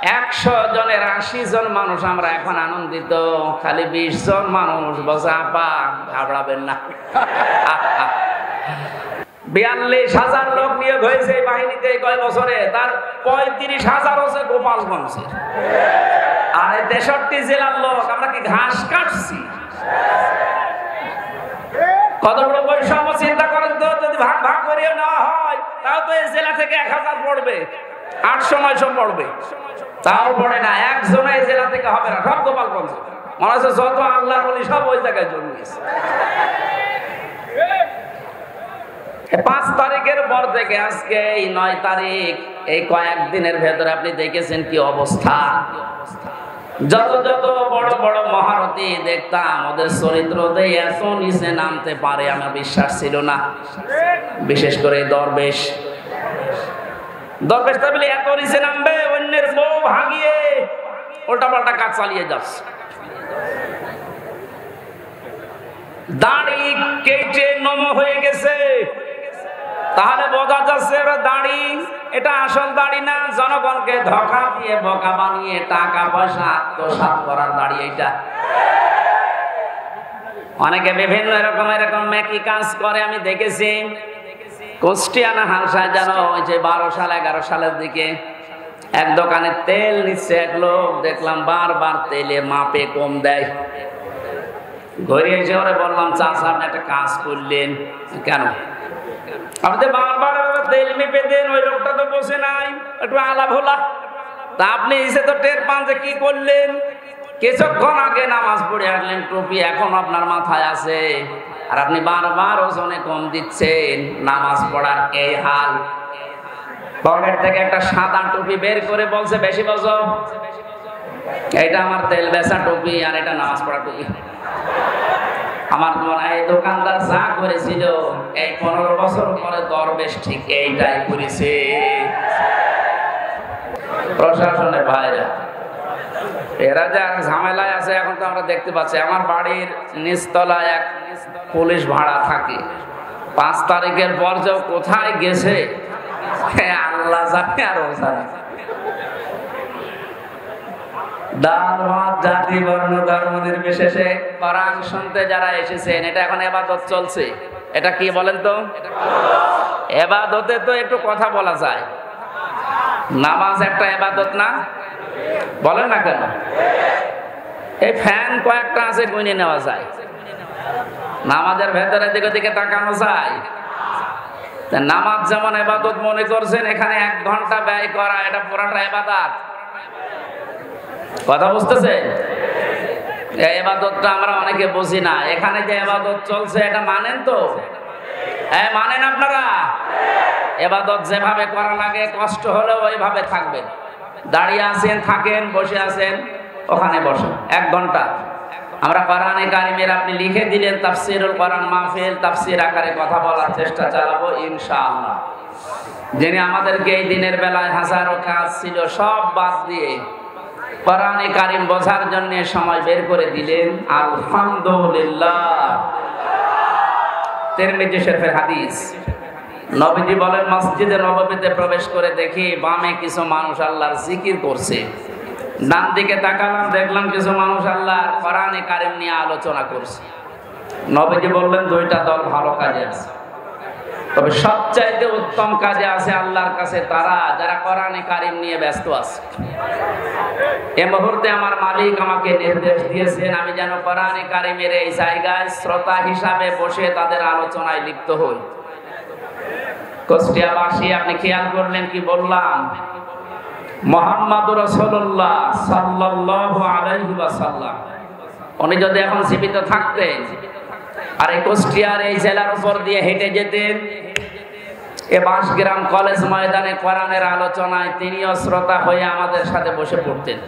100 জনের 80 জন মানুষ আমরা এখন আনন্দিত, খালি 20 জন মানুষ বসে আপা ঘাবড়াবেন না। 42,000 লোক নিয়োগ হয়েছে এই বাহিনীতে কয় বছরে, তার 35,000 হচ্ছে গোপালগঞ্জের, আর 63 জেলার লোক। আমরা কি ঘাস কাটছি? কত বড় বৈষম্য চিন্তা করেন তো। যদি ভাগ ভাগ করে নেওয়া হয় তাও তো এই জেলা থেকে 1000 পড়বে, 800-900 পড়বে, তাও পড়ে না। একজন এই জেলা থেকে হবে না, সব গোপালগঞ্জ। মনে হচ্ছে যত আল্লাহর ওলি সব ওই জায়গায় জন্মেছে। 5 তারিখের পর থেকে আজকে এই 9 তারিখ, এই কয়েকদিনের ভেতরে আপনি দেখেছেন কি অবস্থা। যত যত বড় বড় মহারথী দেখতাম, ওদের চরিত্র দিয়ে এত নিচে নামতে পারে আমার বিশ্বাস ছিল না। বিশেষ করে দরবেশ বলে এত নিচে নামবে, অন্যের বউ ভাগিয়ে উল্টা পাল্টা কাজ চালিয়ে যাচ্ছে। দাড়ি কেটে নম হয়ে গেছে, তাহলে বোঝা যাচ্ছে দাড়ি এটা আসল দাড়ি না, জনগণকে ধোঁকা দিয়ে বোকা বানিয়ে টাকা পয়সা আত্মসাৎ করার দাড়ি এটা। অনেকে বিভিন্ন এরকম মেকি কাজ করে আমি দেখেছি। কুষ্টিয়ানা হালসায় যেন ওই যে 12 সাল 11 সালের দিকে এক দোকানে তেল নিচ্ছে এক লোক, দেখলাম বারবার তেলে মাপে কম দেয়। ঘুরে এসে ওরে বললাম, চাচা আপনি একটা কাজ করলেন কেন? আপনি বারবার তেল মেপে দেন, ওই লোকটা তো বসে নাই, একটু আলা ভোলা। তা আপনি এসে তো টের পান যে কি করলেন। কিছুক্ষণ আগে নামাজ পড়ে আসলেন, টুপি এখন আপনার মাথায় আছে, আর আপনি বারবার ওজনে কম দিচ্ছেন। নামাজ পড়ার এই হাল। পকেট থেকে একটা সাদা টুপি বের করে বলছে, বেশি বলছো, এটা আমার তেল বেচা টুপি আর এটা নামাজ পড়া টুপি। আমার মনে হয় এই দোকানদার যা করেছিল এই 15 বছর পরে দরবেশ ঠিক এইটাই করেছে। প্রশাসনের ভাইরা এরা যে ঝামেলায় আছে এখন তো আমরা দেখতে পাচ্ছি। আমার বাড়ির নিচতলায় এক পুলিশ ভাড়া থাকে। 5 তারিখের পর যে কোথায় গেছে আল্লাহ জানে আর ও জানে। জাতি বর্ণ ধর্ম নির্বিশেষে কোরআন শুনতে যারা এসেছেন, এটা এখন ইবাদত চলছে। এটা কি বলেন তো? ইবাদতে তো একটু কথা বলা যায়। নামাজ একটা ইবাদত না? বলেন না কেন? এই ফ্যান কয়েকটা আছে, গুনে নেওয়া যায়। নামাজের ভেতরে দিকে দিকে তাকানো যায়। নামাজ যেমন ইবাদত মনে করছেন, এখানে 1 ঘন্টা ব্যয় করা এটা পুরাটা ইবাদত। কথা বুঝতেছে? এই ইবাদতটা আমরা অনেকে বুঝি না। এখানে যে ইবাদত চলছে এটা মানেন তো? হ্যাঁ মানেন আপনারা? ইবাদত যেভাবে করা লাগে, কষ্ট হলেও ওইভাবে থাকবেন। দাঁড়িয়ে আছেন থাকেন, বসে আছেন ওখানে বসেন 1 ঘন্টা। আমরা কোরআনে কারিমের আপনি লিখে দিলেন তাফসিরুল কোরআন মাহফিল, তাফসির আকারে কথা বলার চেষ্টা চালাবো ইনশাআল্লাহ। যিনি আমাদেরকে এই দিনের বেলায় হাজারো কাজ ছিল সব বাদ দিয়ে কোরআনে কারিম বোঝার জন্য সময় বের করে দিলেন, আলহামদুলিল্লাহ। তিরমিজি শরীফের হাদিস, নবীজি বলেন, মসজিদে নববীতে প্রবেশ করে দেখি বামে কিছু মানুষ আল্লাহর জিকির করছে, ডান দিকে তাকালাম দেখলাম কিছু মানুষ আল্লাহর কোরআনে কারিম নিয়ে আলোচনা করছে। নবীজি বললেন 2টা দল ভালো কাজে আছে, তবে সবচাইতে উত্তম কাজে আছে আল্লাহর কাছে তারা যারা কোরআনে কারিম নিয়ে ব্যস্ত আছে। এই মুহূর্তে আমার মালিক আমাকে নির্দেশ দিয়েছেন আমি যেন কোরআনে কারিমের এই জায়গায় শ্রোতা হিসাবে বসে তাদের আলোচনায় লিপ্ত হই। কুষ্টিয়াবাসী আপনি খেয়াল করলেন কি বললাম? মুহাম্মাদুর রাসূলুল্লাহ সাল্লাল্লাহু আলাইহি ওয়াসাল্লাম উনি যদি এখন জীবিত থাকতেন আর এই কুষ্টিয়ার এই জেলার উপর দিয়ে হেঁটে যেতেন, এ বাঁশগ্রাম কলেজ ময়দানে কোরআনের আলোচনায় তিনিও শ্রোতা হয়ে আমাদের সাথে বসে পড়তেন।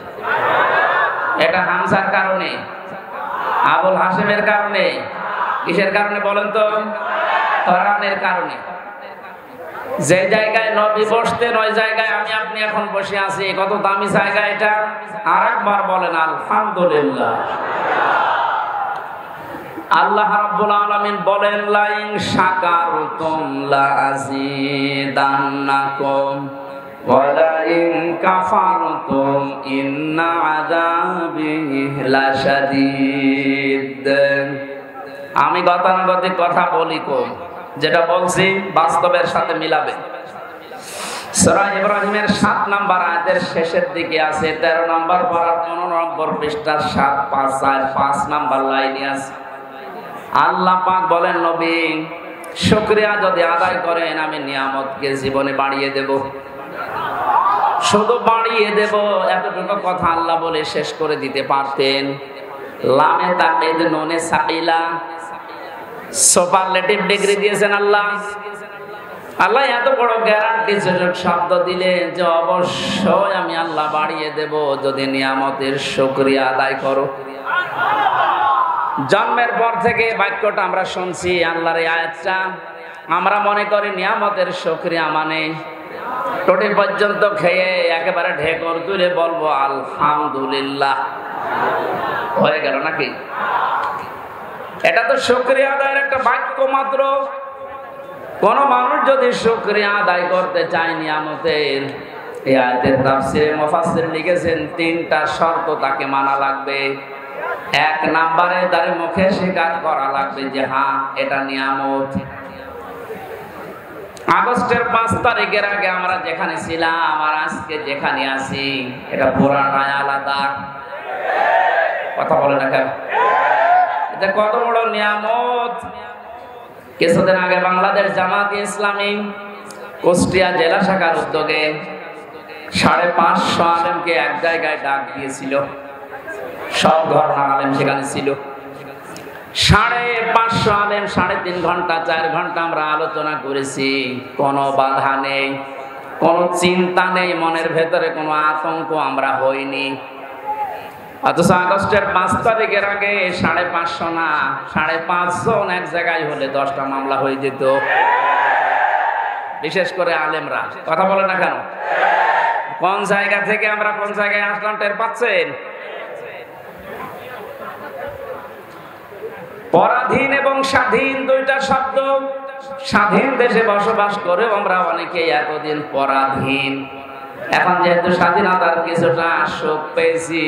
এটা হামজার কারণে, আবুল হাশেমের কারণে, কিসের কারণে বলেন তো? কোরআনের কারণে। যে জায়গায় নবী বসতেন ওই জায়গায় আমি আপনি এখন বসে আছি। কত দামি জায়গা এটা! আরেকবার বলেন আলহামদুলিল্লাহ। আল্লাহ রাব্বুল আলামিন বলেন, লাইন শাকারতুম লাযিদান্নাকুম ওয়ালাইন কাফারতুম ইন্না আযাবি লাশাদীদ। আমি গতানুগতিক কথা বলি কম, যেটা বলছি বাস্তবের সাথে মিলাবে। সূরা ইব্রাহিমের 7 নম্বর আয়াতের শেষের দিকে আছে, 13 নম্বর পারার 15 নম্বর পৃষ্ঠার 7, 5 আর 5 নম্বর লাইনে আছে। আল্লাহ পাক বলেন, নবী শুকরিয়া যদি আদায় করেন আমি নিয়ামতকে জীবনে বাড়িয়ে দেব, শুধু বাড়িয়ে দেব। এতটুকু কথা আল্লাহ বলে শেষ করে দিতে পারতেন। লামে তাকিদ নুনে সাকিলা, সুপারলেটিভ ডিগ্রি দিয়েছেন আল্লাহ। আল্লাহ এত বড় গ্যারান্টি শব্দ দিলেন যে অবশ্যই আমি আল্লাহ বাড়িয়ে দেব যদি নিয়ামতের শুকরিয়া আদায় করো। জন্মের পর থেকে বাক্যটা আমরা শুনছি, আল্লাহর এই আয়াতটা। আমরা মনে করি নিয়ামতের শুকরিয়া মানে টোটি পর্যন্ত খেয়ে একেবারে ঢেকর তুলে বলবো আলহামদুলিল্লাহ, হয়ে গেল নাকি? এটা তো শুকরিয়া আদায়ের একটা বাক্য মাত্র। কোন মানুষ যদি শুকরিয়া আদায় করতে চায় নিয়ামতের, এই আয়াতের তাফসীরে মুফাসসির লিখেছেন 3টা শর্ত তাকে মানা লাগবে। 1 নম্বরে তার মুখে স্বীকার করা লাগবে যে হ্যাঁ এটা নিয়ামত। আগস্টের 5 তারিখের আগে আমরা যেখানে ছিলাম আর আজকে যেখানে আছি এটা পুরাটাই আলাদা। কথা বলে না কেন? এটা কত বড় নিয়ামত। কিছুদিন আগে বাংলাদেশ জামাতে ইসলামী কুষ্টিয়া জেলা শাখার উদ্যোগে 550 আলেমকে এক জায়গায় ডাক দিয়েছিল। সব ঘটনার আলেম সেখানে ছিল। 550 আলেম 3.5 ঘন্টা 4 ঘন্টা আমরা আলোচনা করেছি। কোনো বাধা নেই, কোনো চিন্তা নেই, মনের ভেতরে কোনো আতঙ্ক আমরা হইনি। অথচ আগস্টের 5 তারিখের আগে 550 না 5.5 জন এক জায়গায় হলে 10টা মামলা হয়ে যেত। বিশেষ করে আলেমরা। কথা বলে না কেন? কোন জায়গা থেকে আমরা কোন জায়গায় আসলাম টের পাচ্ছেন? পরাধীন এবং স্বাধীন 2টা শব্দ। স্বাধীন দেশে বসবাস করে আমরা অনেকেই এতদিন পরাধীন। এখন যেহেতু স্বাধীনতার কিছুটা সুখ পেয়েছি,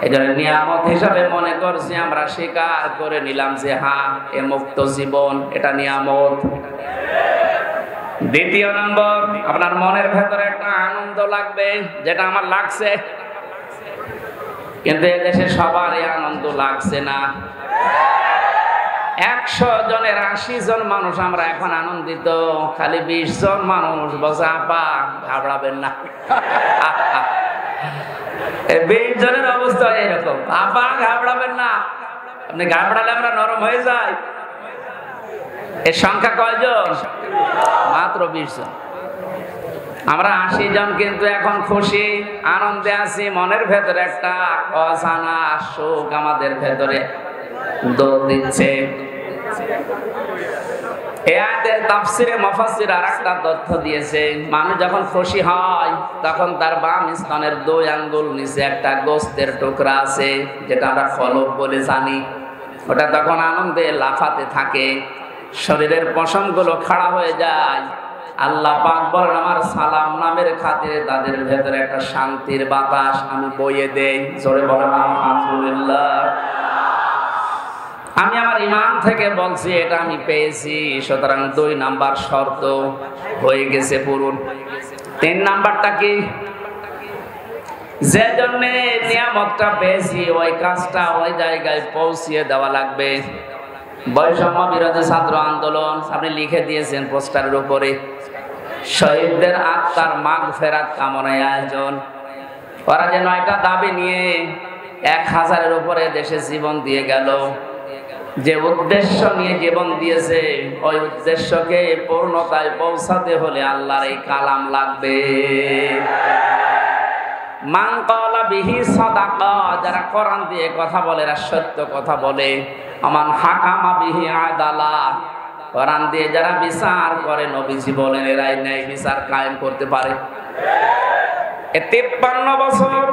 এটা নিয়ামত হিসাবে মনে করছি, আমরা স্বীকার করে নিলাম যে হ্যাঁ এ মুক্ত জীবন, এটা নিয়ামত। 2 নম্বর, আপনার মনের ভেতরে একটা আনন্দ লাগবে, যেটা আমার লাগছে। কিন্তু এদেশে সবার এই আনন্দ লাগছে না। 100 জনের 80 জন মানুষ আমরা এখন আনন্দিত, খালি 20 জন মানুষ বসে আপা ঘাবড়াবেন না। 20 জনের অবস্থা এরকম, আপা ঘাবড়াবেন না। আপনি ঘাবড়ালে আমরা নরম হয়ে যাই। এর সংখ্যা কয়জন? মাত্র 20 জন। আমরা 80 জন কিন্তু এখন খুশি, আনন্দে আছি। মনের ভেতরে একটা অজানা সুখ আমাদের ভেতরে দৌড় দিচ্ছে। এই আয়াতের তাফসীরে মুফাসসির আরেকটা তথ্য দিয়েছে, মানুষ যখন খুশি হয় তখন তার বাম স্তনের 2 আঙ্গুল নিচে একটা গোস্তের টুকরা আছে, যেটা আমরা ফলক বলে জানি। ওটা তখন আনন্দে লাফাতে থাকে, শরীরের পশমগুলো খাড়া হয়ে যায়। আল্লাহ পাক বলেন আমার সালাম নামের খাতিরে তাদের ভেতরে একটা শান্তির বাতাস আমি বইয়ে দেই। জোরে বলেন আলহামদুলিল্লাহ। আমি আমার ঈমান থেকে বলছি এটা আমি পেয়েছি, সুতরাং 2 নাম্বার শর্ত হয়ে গেছে পূরণ। 3 নাম্বারটা কি? যে জন্য নিয়ামতটা পেয়েছি ওই কাজটা ওই জায়গায় পৌঁছিয়ে দেওয়া লাগবে। বৈষম্য বিরোধী ছাত্র আন্দোলন আপনি লিখে দিয়েছেন পোস্টারের উপরে, শহীদদের আত্মার মাগফিরাত কামনায় আয়োজন। ওরা যে 9টা দাবি নিয়ে 1000-এর উপরে দেশে জীবন দিয়ে গেল। যে উদ্দেশ্য নিয়ে জীবন দিয়েছে ওই উদ্দেশ্যকে পূর্ণতায় পৌঁছাতে হলে আল্লাহর এই কালাম লাগবে। মান ক্বালা বিহি সাদাকা, যারা কোরআন দিয়ে কথা বলে এরা সত্য কথা বলে। আমান হাকামা বিহি আদালা, কোরআন দিয়ে যারা বিচার করে নবীজি বলেন এরাই ন্যায় বিচার কায়েম করতে পারে। 53 বছর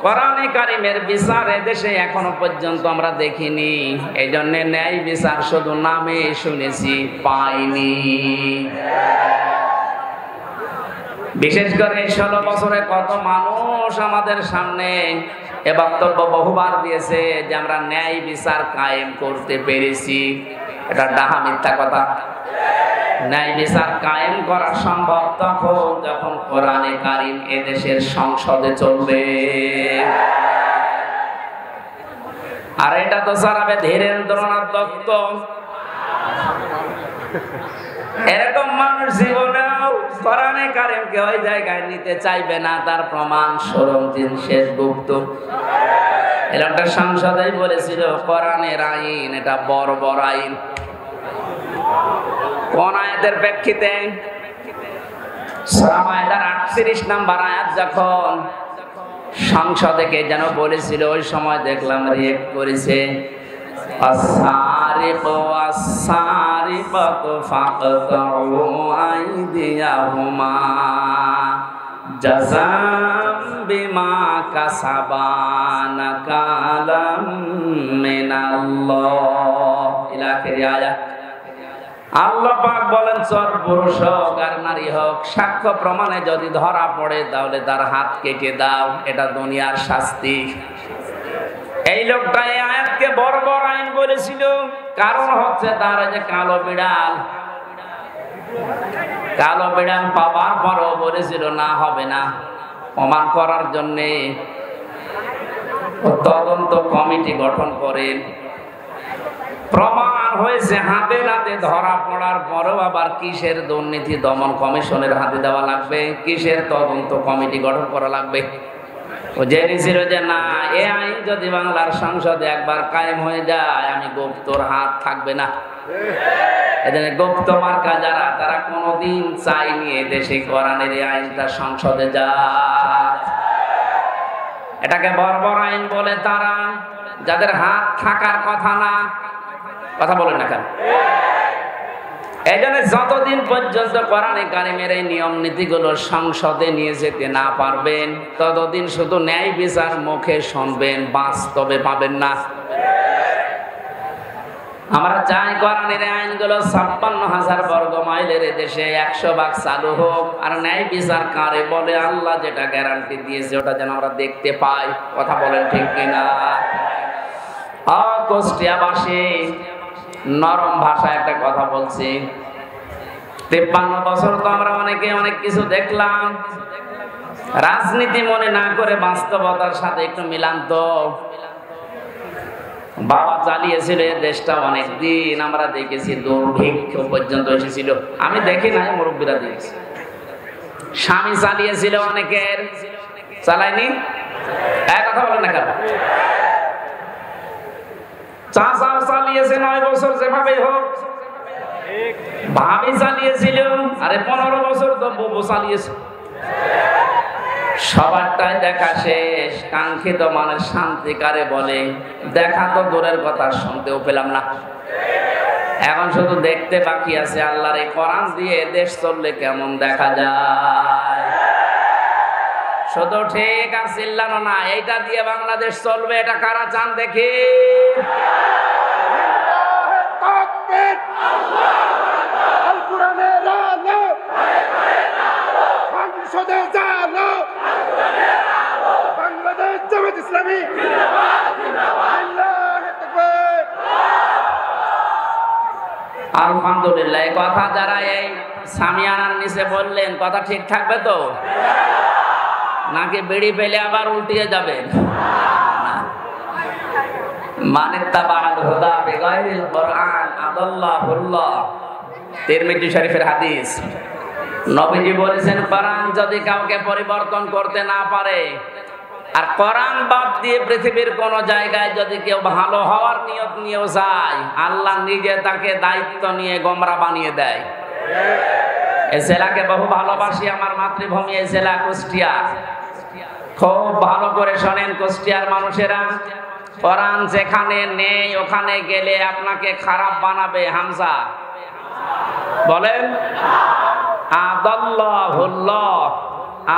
কোরআনে কারিমের বিচার এদেশে এখনো পর্যন্ত আমরা দেখিনি। এই জন্য ন্যায় বিচার শুধু নামে শুনেছি, পাইনি। বিশেষ করে 16 বছরে কত মানুষ আমাদের সামনে এ বক্তব্য বহুবার দিয়েছে যে আমরা ন্যায় বিচার কায়েম করতে পেরেছি। এটা ডাহা মিথ্যা কথা। ন্যায় বিচার কায়েম করা সম্ভব তখন যখন কোরআনে কারীম এদেশের সংসদে চলবে। আর এটা তো চালাবে ধীরেন্দ্রনাথ দত্ত। এরকম মানুষ জীবনেও কোরআনে কারীমকে ওই জায়গায় নিতে চাইবে না। তার প্রমাণ সরমদিন সেনগুপ্ত এরকম সংসদেই বলেছিল কোরআনের আইন এটা বর্বর আইন। কোন আয়াতের প্রেক্ষিতে? সূরা মায়েদার 38 নম্বর আয়াত যখন সংসদে কে যেন বলেছিল, ওই সময় দেখলাম রিয়েক্ট করেছে, আস-সারিকু ওয়াস-সারিকাতু ফাকতাউ আইদিয়াহুমা জাযাম বিমা কাসাবা নাকালাম মিনাল্লাহ। ইলা আখির আয়াত। আল্লাহ পাক বলেন, চোর পুরুষ হোক আর নারী হোক, সাক্ষ্য প্রমাণে যদি ধরা পড়ে তাহলে তার হাত কেটে দাও। এটা দুনিয়ার শাস্তি। এই লোকটা এই আয়াতকে বর্বর আইন বলেছিল। কারণ হচ্ছে তার যে কালো বিড়াল পাওয়ার পরও বলেছিল না, হবে না। প্রমাণ করার জন্য তদন্ত কমিটি গঠন করেন। প্রমাণ হয়েছে, হাতে নাতে ধরা পড়ার পরেও আবার কিসের দুর্নীতি দমন কমিশনের হাতে দেওয়া লাগবে, কিসের তদন্ত কমিটি গঠন করা লাগবে। ও জেনেছিল যে না, এ আইন যদি বাংলার সংসদে একবার কায়েম হয়ে যায়, আমি গুপ্তর হাত থাকবে না। এজন্য গুপ্ত মার্কা যারা, তারা কোনোদিন চাইনি এদেশে কোরআনের এই আইনটা সংসদে যায়। এটাকে বর্বর আইন বলে তারা, যাদের হাত থাকার কথা না। কথা বলেন না কেন? এই জন্য যতদিন পর্যন্ত কোরআনে কারীমের এই নিয়ম নীতিগুলো সংসদে নিয়ে যেতে না পারবেন, ততদিন শুধু ন্যায় বিচার মুখে শুনবেন, বাস্তবে পাবেন না। আমরা চাই কোরআনের আইনগুলো 56,000 বর্গ মাইলের দেশে 100 চালু হোক। আর ন্যায় বিচার কারে বলে, আল্লাহ যেটা গ্যারান্টি দিয়েছে ওটা যেন আমরা দেখতে পাই। কথা বলেন ঠিক কিনা? কুষ্টিয়াবাসী নরম ভাষায় একটা কথা বলছি। 53 বছর তো আমরা অনেকে অনেক কিছু দেখলাম। রাজনীতি মনে না করে বাস্তবতার সাথে একটু মিলান তো। বাবা চালিয়েছিল দেশটা অনেক দিন, আমরা দেখেছি দুর্ভিক্ষ পর্যন্ত এসেছিল। আমি দেখি নাই, মুরব্বীরা দেখেছি। স্বামী চালিয়েছিল, অনেকের চালায়নি। এক কথা বলেন না কেন? চাচা চালিয়েছে 9 বছর, যেভাবেই হোক। ভাবি চালিয়েছিল, আরে 15 বছর তো বউ চালিয়েছে। সবারটাই দেখা শেষ। কাঙ্ক্ষিত মানে শান্তি কারে বলে? দেখা তো দূরের কথা, শুনতেও পেলাম না। এখন শুধু দেখতে বাকি আছে, আল্লাহর এই কোরআন দিয়ে দেশ চললে কেমন দেখা যায়। শুধু ঠিক আর চিল্লানো না, এইটা দিয়ে বাংলাদেশ চলবে, এটা কারা চান দেখি? আলহামদুলিল্লাহ। এই কথা যারা এই সামিয়ানার নিচে বললেন, কথা ঠিক থাকবে তো? নাকি বিড়ি পেলে আবার উল্টিয়ে যাবে? তিরমিজি শরীফের হাদিস, নবীজি বলেছেন, কোরআন যদি কাউকে পরিবর্তন করতে না পারে, আর কোরআন বাদ দিয়ে পৃথিবীর কোন জায়গায় যদি কেউ ভালো হওয়ার নিয়ত নিয়েও যায়, আল্লাহ নিজে তাকে দায়িত্ব নিয়ে গোমরা বানিয়ে দেয়। এই জেলাকে বহু ভালোবাসি, আমার মাতৃভূমি এই জেলা কুষ্টিয়া। খুব ভালো করে শোনেন কুষ্টিয়ার মানুষেরা, কোরআন যেখানে নেই ওখানে গেলে আপনাকে খারাপ বানাবে। হামজা বলেন, আদাল্লাহুল্লাহ,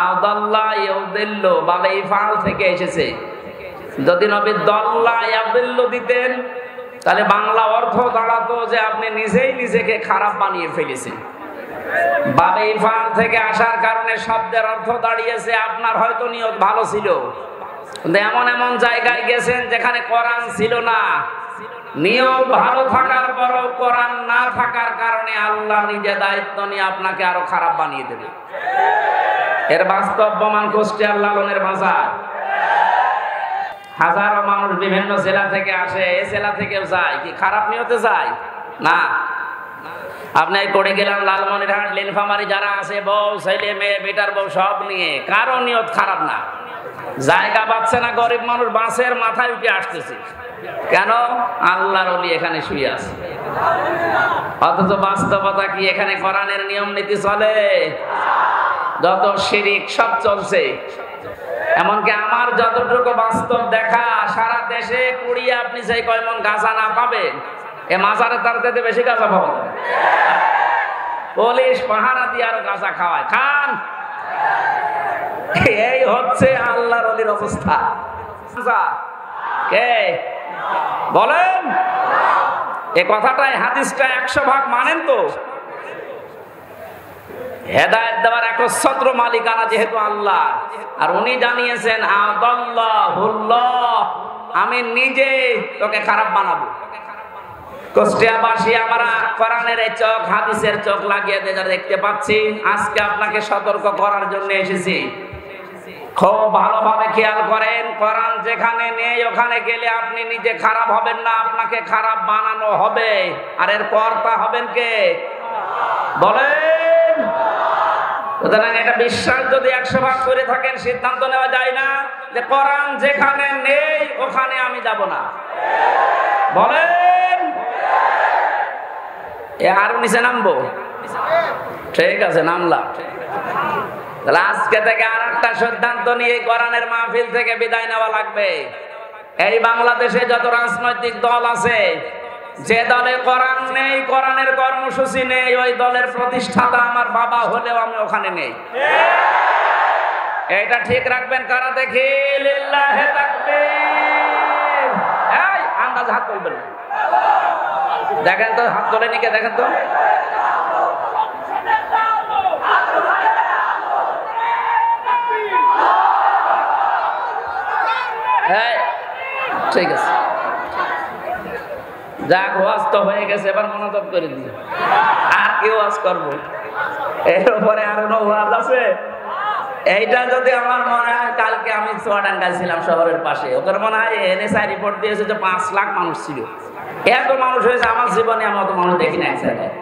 আদাল্লাহ ইউদিল্লু, বাবা ইফআল থেকে এসেছে। যদি নবী দাল্লা ইয়াদিল্লু দিতেন, তাহলে বাংলা অর্থ দাঁড়াতো যে আপনি নিজেই নিজেকে খারাপ বানিয়ে ফেলেছেন। বাবি ফার্ম থেকে আসার কারণে শব্দের অর্থ দাঁড়িয়েছে আপনার হয়তো নিয়ত ভালো ছিল, কিন্তু এমন এমন জায়গায় গেছেন যেখানে কোরআন ছিল না। নিয়ম ভালো থাকার পরও কোরআন না থাকার কারণে আল্লাহ নিজে দায়িত্ব নিয়ে আপনাকে আরো খারাপ বানিয়ে দেবে। এর বাস্তব প্রমাণ কুষ্টিয়ার লালনের বাজার। হাজারো মানুষ বিভিন্ন জেলা থেকে আসে, এই জেলা থেকেও যায়, কি খারাপ নিয়তে যায় না। আপনি করে গেলেন লালমনিরহাট, নীলফামারী যারা আছে, বউ ছেলে মেয়ে বেটার বউ সব নিয়ে, কারো নিয়ত খারাপ না। জায়গা পাচ্ছে না, গরিব মানুষ বাসের মাথায় উঠে আসতেছে, কেন? আল্লাহর ওলি এখানে শুয়ে আছে। অথচ বাস্তবতা কি? এখানে কোরআনের নিয়ম নীতি চলে, যত শিরিক সব চলছে। এমনকি আমার যতটুকু বাস্তব দেখা, সারা দেশে কুড়িয়ে আপনি সেই কয়মন গাঁজা না পাবেন, এ মাজারে তার থেকে বেশি গাঁজা পাওয়া যাবে। পুলিশ পাহারা দিয়ে আরো গাঁজা খাওয়ায়, খান। এই হচ্ছে আল্লাহর ওলির অবস্থা। কে বলেন এ কথাটাই? হাদিসটা 100 ভাগ মানেন তো? হেদায়েত দেওয়ার একচ্ছত্র মালিকানা যেহেতু আল্লাহ, আর উনি জানিয়েছেন আদাল্লাহুল্লাহ, আমি নিজে তোকে খারাপ বানাবো। কুষ্টিয়াবাসী আমরা কোরআনের এই চোখ, হাদিসের চোখ লাগিয়ে দেখতে পাচ্ছি। আজকে আপনাকে সতর্ক করার জন্য এসেছি। খুব ভালোভাবে খেয়াল করেন, কোরআন যেখানে নেই ওখানে গেলে আপনি নিজে খারাপ হবেন না, আপনাকে খারাপ বানানো হবে। আর এর কর্তা হবেন কে? বলেন। সুতরাং এটা বিশ্বাস যদি 100 ভাগ করে থাকেন, সিদ্ধান্ত নেওয়া যায় না যে কোরআন যেখানে নেই ওখানে আমি যাব না। বলেন। এ আরো নিচে নামবো? ঠিক আছে, নামলাম। তাহলে আজকে থেকে আর একটা সিদ্ধান্ত নিয়ে কোরআনের মাহফিল থেকে বিদায় নেওয়া লাগবে। এই বাংলাদেশে যত রাজনৈতিক দল আছে, যে দলে কোরআন নেই, কোরআনের কর্মসূচি নেই, ওই দলের প্রতিষ্ঠাতা আমার বাবা হলেও আমি ওখানে নেই। এটা ঠিক রাখবেন কারা? দেখি লিল্লাহে তাকবীর। এই আন্দাজ হাত তুলবেন, দেখেন তো, হাত তোলে নিকে দেখেন তো। হ্যাঁ ঠিক আছে, যাক ওয়াজ তো হয়ে গেছে, এবার মনোযোগ করে দিই। আর কি ওয়াজ করবো? এর উপরে আর কোনো ওয়াজ আছে? এইটা যদি আমার মনে হয়, কালকে আমি চুয়াডাঙ্গায় ছিলাম শহরের পাশে, ওদের মনে হয় এনএসআই রিপোর্ট দিয়েছে যে 5 লাখ মানুষ ছিল। এত মানুষ হয়েছে আমার জীবনে আমি অত মানুষ দেখি না এক জায়গায়।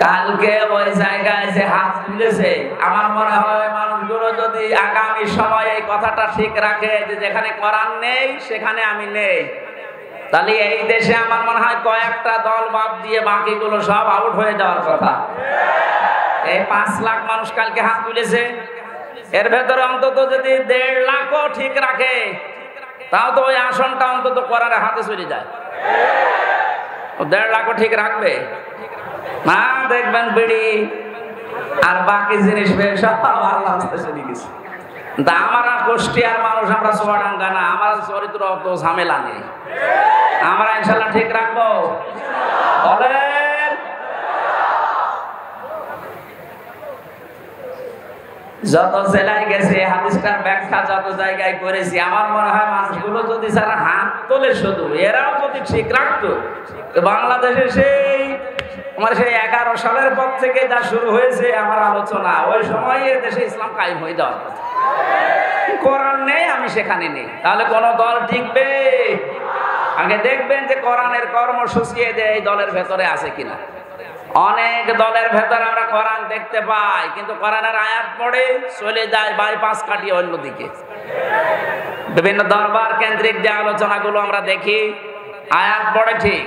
কালকে ওই জায়গায় যে হাত তুলেছে, আমার মনে হয় মানুষগুলো যদি আগামী সময়ে এই কথাটা ঠিক রাখে যে যেখানে কোরআন নেই সেখানে আমি নেই, তাহলে এই দেশে আমার মনে হয় কয়েকটা দল বাদ দিয়ে বাকিগুলো সব আউট হয়ে যাওয়ার কথা। এই 5 লাখ মানুষ কালকে হাত তুলেছে, এর ভেতরে অন্তত যদি 1.5 লাখও ঠিক রাখে, তাও তো ওই আসনটা অন্তত কোরআনের হাতে চলে যায়। 1.5 লাখও ঠিক রাখবে না, দেখবেন বিড়ি আর বাকি জিনিস সব আল্লাহ হাতে চলে গেছে। আমরা কুষ্টিয়ার মানুষ, আমরা চুয়াডাঙ্গা না, আমার চরিত্র অত ঝামেলা নেই, আমরা ইনশাল্লাহ ঠিক রাখবো। বলেন। যত জেলায় গেছে হাদিসটার ব্যাখ্যা যত জায়গায় করেছি, আমার মনে হয় মানুষগুলো যদি যারা হাত তোলে শুধু এরাও যদি ঠিক রাখতো, বাংলাদেশে সেই 11 সালের পর থেকে যা শুরু হয়েছে আমার আলোচনা, ওই সময় দেশে ইসলাম কায়েম হয়ে যাওয়ার কথা। কোরআন নেই, আমি সেখানে নেই, তাহলে কোন দল টিকবে? আগে দেখবেন যে কোরআনের কর্মসূচি এই দলের ভেতরে আছে কিনা। অনেক দলের ভেতরে আমরা কোরআন দেখতে পাই, কিন্তু কোরআনের আয়াত পড়ে চলে যায় বাইপাস কাটিয়ে অন্যদিকে। বিভিন্ন দরবার কেন্দ্রিক যে আলোচনাগুলো আমরা দেখি, আয়াত পড়ে ঠিক,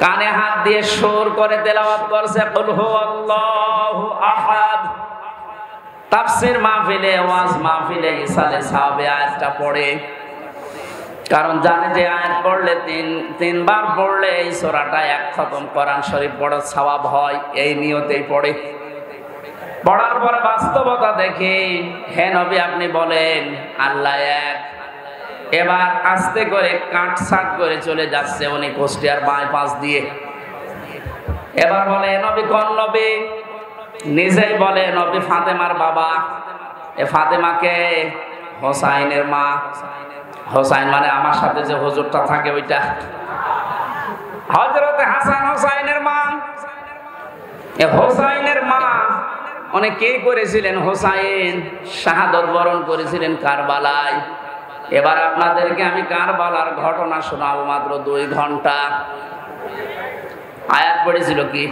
কানে হাত দিয়ে সুর করে তেলাওয়াত করছে কুল হুয়াল্লাহু আহাদ। তাফসীর মাহফিলে, ওয়াজ মাহফিলে ইসালে সাহাবে আয়াতটা পড়ে, কারণ জানে যে আয়াত পড়লে তিনবার পড়লে এই সূরাটা 1 খতম কোরআন শরীফ পড়ার সওয়াব হয়, এই নিয়তেই পড়ে। পড়ার পরে বাস্তবতা দেখি, হে নবী আপনি বলেন আল্লাহ এক। এবার আস্তে করে কাটছাট করে চলে যাচ্ছে উনি কুষ্টিয়ার বাইপাস দিয়ে। এবার বলে নবী কোন নবী? নিজেই বলে নবী ফাতেমার বাবা। এ ফাতেমাকে হোসাইনের মা। হোসাইন মানে আমার সাথে যে হুজুরটা থাকে ওইটা, হযরতে হাসান হোসাইনের মা। এ হোসাইনের মা উনি কি করেছিলেন? হোসাইন শাহাদত বরণ করেছিলেন কারবালায়। এবার আপনাদেরকে আমি কারবালার ঘটনা শোনাবো মাত্র 2 ঘন্টা। আয়াত পড়েছিল কি?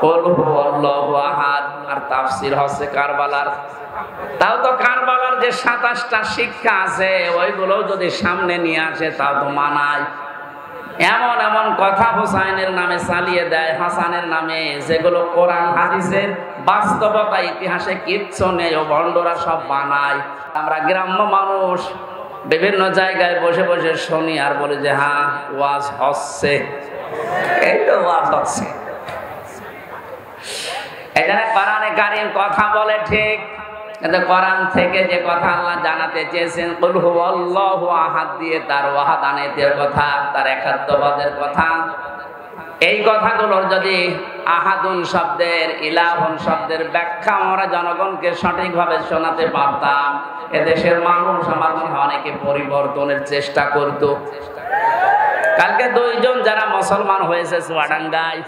কুল হুয়াল্লাহু আহাদ, আর তাফসীর হচ্ছে কারবালার। তাও তো কারবালার যে 27টা শিক্ষা আছে ওইগুলো যদি সামনে নিয়ে আসে তাও তো মানায়। এমন এমন কথা হোসাইনের নামে চালিয়ে দেয়, হাসানের নামে, যেগুলো কোরআন হাদিসের বাস্তবতা ইতিহাসে কিচ্ছু নেই, ও ভণ্ডরা সব বানায়। আমরা গ্রাম্য মানুষ বিভিন্ন জায়গায় বসে বসে শুনি আর বলি যে হ্যাঁ ওয়াজ হচ্ছে, এই তো ওয়াজ হচ্ছে। এখানে কোরআনে কারীম কথা বলে ঠিক, কিন্তু কোরআন থেকে যে কথা আল্লাহ জানাতে চেয়েছেন কুল হুয়াল্লাহু আহাদ দিয়ে তার ওয়াহাদানিয়তের কথা, তার একাত্মবাদের কথা, এই কথাগুলোর যদি আহাদুন শব্দের, ইলাহুন শব্দের ব্যাখ্যা আমরা জনগণকে সঠিকভাবে শোনাতে পারতাম, এদেশের মানুষ আমার মনে হয় অনেকে পরিবর্তনের চেষ্টা করত। কালকে 2 জন যারা মুসলমান হয়েছে চুয়াডাঙ্গায়,